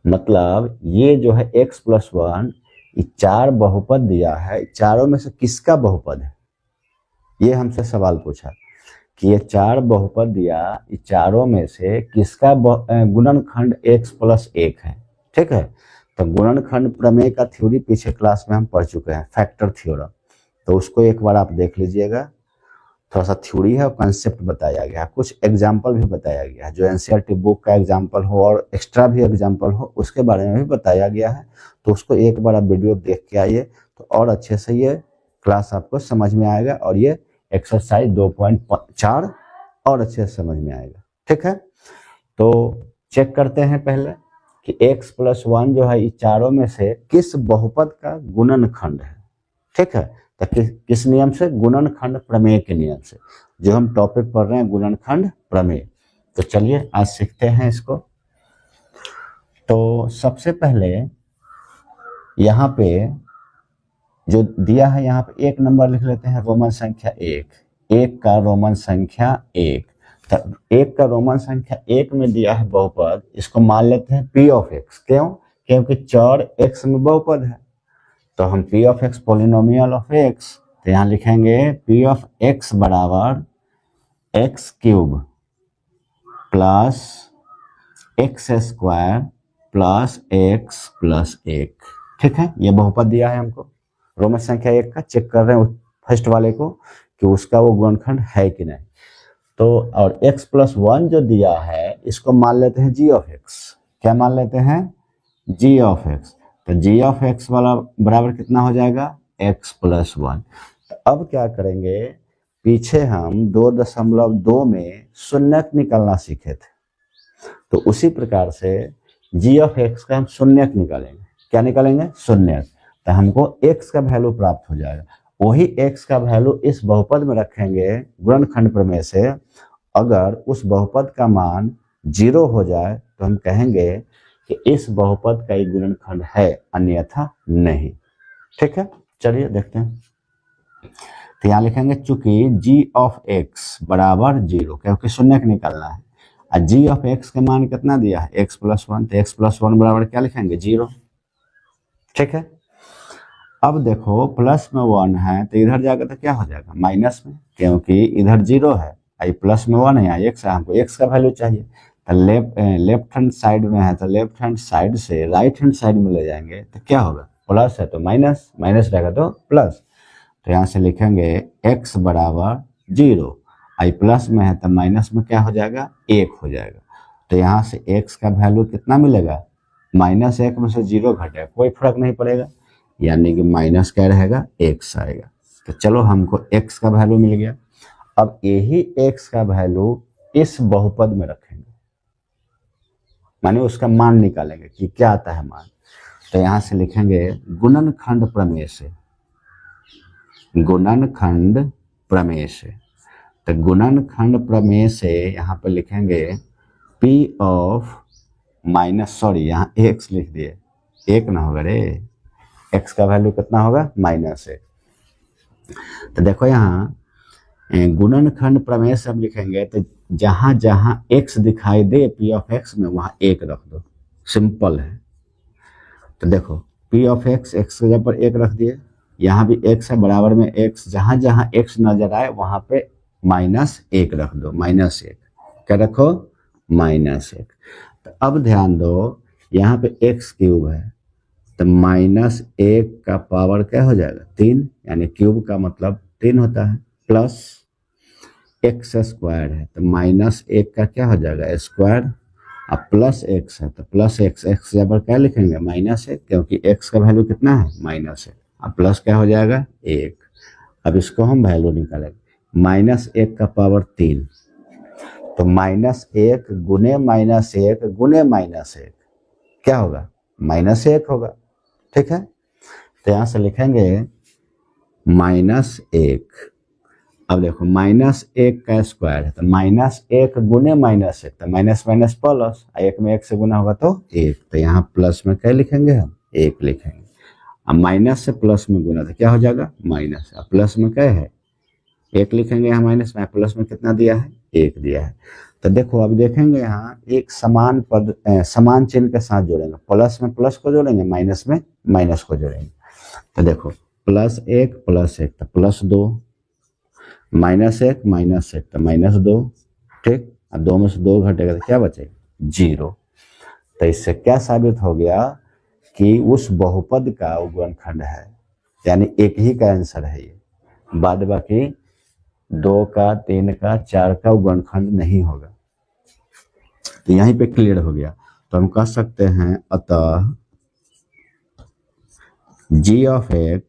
[SPEAKER 1] मतलब ये जो है x + 1, ये 4 बहुपद दिया है, चारों में से किसका बहुपद है, ये हमसे सवाल पूछा कि ये 4 बहुपद दिया, ये चारों में से किसका गुणनखंड x + 1 है। ठीक है, तो गुणनखंड प्रमेय का थ्योरी पीछे क्लास में हम पढ़ चुके हैं, फैक्टर थ्योरम, तो उसको एक बार आप देख लीजिएगा। थोड़ा सा थ्योरी है और कंसेप्ट बताया गया है, कुछ एग्जाम्पल भी बताया गया है, जो एनसीईआरटी बुक का एग्जाम्पल हो और एक्स्ट्रा भी एग्जाम्पल हो उसके बारे में भी बताया गया है। तो उसको एक बार आप वीडियो देख के आइए तो और अच्छे से ये क्लास आपको समझ में आएगा और ये एक्सरसाइज 2.4 और अच्छे से समझ में आएगा। ठीक है, तो चेक करते हैं पहले कि x + 1 जो है, इस चारों में से किस बहुपद का गुणनखंड है। ठीक है, तो किस नियम से? गुणनखंड प्रमेय के नियम से, जो हम टॉपिक पढ़ रहे हैं गुणनखंड प्रमेय। तो चलिए आज सीखते हैं इसको। तो सबसे पहले यहाँ पे जो दिया है, यहाँ पे एक नंबर लिख लेते हैं, रोमन संख्या 1 का रोमन संख्या 1। तो 1 का रोमन संख्या 1 में दिया है बहुपद, इसको मान लेते हैं p(x). क्यों? क्योंकि चर x में बहुपद है, तो हम p(x) पॉलिनोमियल ऑफ x, तो यहाँ लिखेंगे p(x) बराबर x³ plus x² plus x plus 1। ठीक है, ये बहुपद दिया है हमको, रोमन संख्या 1 का। चेक कर रहे हैं फर्स्ट वाले को कि उसका वो गुणनखंड है कि नहीं। तो और x + 1 जो दिया है इसको मान लेते हैं g(x). क्या मान लेते हैं? g(x). तो g(x) वाला बराबर कितना हो जाएगा? x + 1। तो अब क्या करेंगे, पीछे हम 2.2 में शून्यक निकालना सीखे थे, तो उसी प्रकार से g(x) का हम शून्यक निकालेंगे। क्या निकालेंगे? शून्यक। तो हमको x का वैल्यू प्राप्त हो जाएगा, वही x का वैल्यू इस बहुपद में रखेंगे गुणनखंड प्रमेय से। अगर उस बहुपद का मान 0 हो जाए तो हम कहेंगे कि इस बहुपद का ही गुणनखंड है, अन्यथा नहीं। ठीक है, चलिए देखते हैं। तो यहाँ लिखेंगे चूंकि g(x) बराबर 0, क्योंकि शून्यक निकालना है, और g(x) का मान कितना दिया है? x + 1। तो x + 1 बराबर क्या लिखेंगे? 0। ठीक है, अब देखो प्लस में 1 है तो इधर जाकर तो क्या हो जाएगा? माइनस में, क्योंकि इधर 0 है, आई प्लस में 1 है, यहाँ x है, हमको x का वैल्यू चाहिए। तो लेफ्ट हैंड साइड में है, तो लेफ्ट हैंड साइड से राइट हैंड साइड में ले जाएंगे तो क्या होगा? प्लस है तो माइनस, माइनस रहेगा तो प्लस। तो यहाँ से लिखेंगे x बराबर 0, आई प्लस में है तो माइनस में क्या हो जाएगा? 1 हो जाएगा। तो यहाँ से x का वैल्यू कितना मिलेगा? -1 में से 0 घटेगा, कोई फर्क नहीं पड़ेगा, यानी कि माइनस क्या रहेगा? x आएगा। तो चलो हमको x का वैल्यू मिल गया। अब यही x का वैल्यू इस बहुपद में रखेंगे, माने उसका मान निकालेंगे कि क्या आता है मान। तो यहाँ से लिखेंगे गुणनखंड प्रमेय से, गुणनखंड प्रमेय से। तो गुणनखंड प्रमेय से यहाँ पे लिखेंगे यहाँ x लिख दिए, 1 ना होगा रे, x का वैल्यू कितना होगा? -1। तो देखो यहाँ गुणनखंड प्रमेय से हम लिखेंगे तो जहां जहां x दिखाई दे p(x) में वहां 1 रख दो, सिंपल है। तो देखो p(x) x के जगह पर 1 रख दिए, यहाँ भी x है बराबर में x, जहां जहां x नजर आए वहां पे -1 रख दो, -1। क्या रखो? -1। तो अब ध्यान दो, यहाँ पे x³ है, तो -1 का पावर क्या हो जाएगा? 3, यानी क्यूब का मतलब 3 होता है, प्लस x² है तो -1 का क्या हो जाएगा? स्क्वायर, अब प्लस x है तो प्लस x जबर क्या लिखेंगे? -1, क्योंकि x का वैल्यू कितना है? -1। अब प्लस क्या हो जाएगा? 1। अब इसको हम वैल्यू निकालेंगे, -1 का पावर 3, तो -1 गुने -1 गुने -1 क्या होगा? -1 होगा। ठीक है, तो यहाँ से लिखेंगे -1। अब देखो -1 का स्क्वायर है तो -1 गुने -1, तो माइनस माइनस प्लस, 1 में 1 से गुना होगा तो 1, तो यहाँ प्लस में क्या लिखेंगे? हम 1 लिखेंगे। अब माइनस से प्लस में गुना तो क्या हो जाएगा? माइनस। अब प्लस में क्या है? 1 लिखेंगे, यहाँ माइनस में, प्लस में कितना दिया है? 1 दिया है। तो देखो अब देखेंगे यहाँ एक समान पद समान चिन्ह के साथ जोड़ेंगे, प्लस में प्लस को जोड़ेंगे, माइनस में माइनस को जोड़ेंगे। तो देखो +1 +1 तो +2, -1 -1 तो -2। ठीक, अब 2 में से 2 घटेगा तो क्या बचेगा? 0। तो इससे क्या साबित हो गया कि उस बहुपद का गुणनखंड है, यानी एक ही का आंसर है ये, बाद बाकी 2 का, 3 का, 4 का गुणनखंड नहीं होगा। तो यहीं पे क्लियर हो गया। तो हम कह सकते हैं अतः g ऑफ x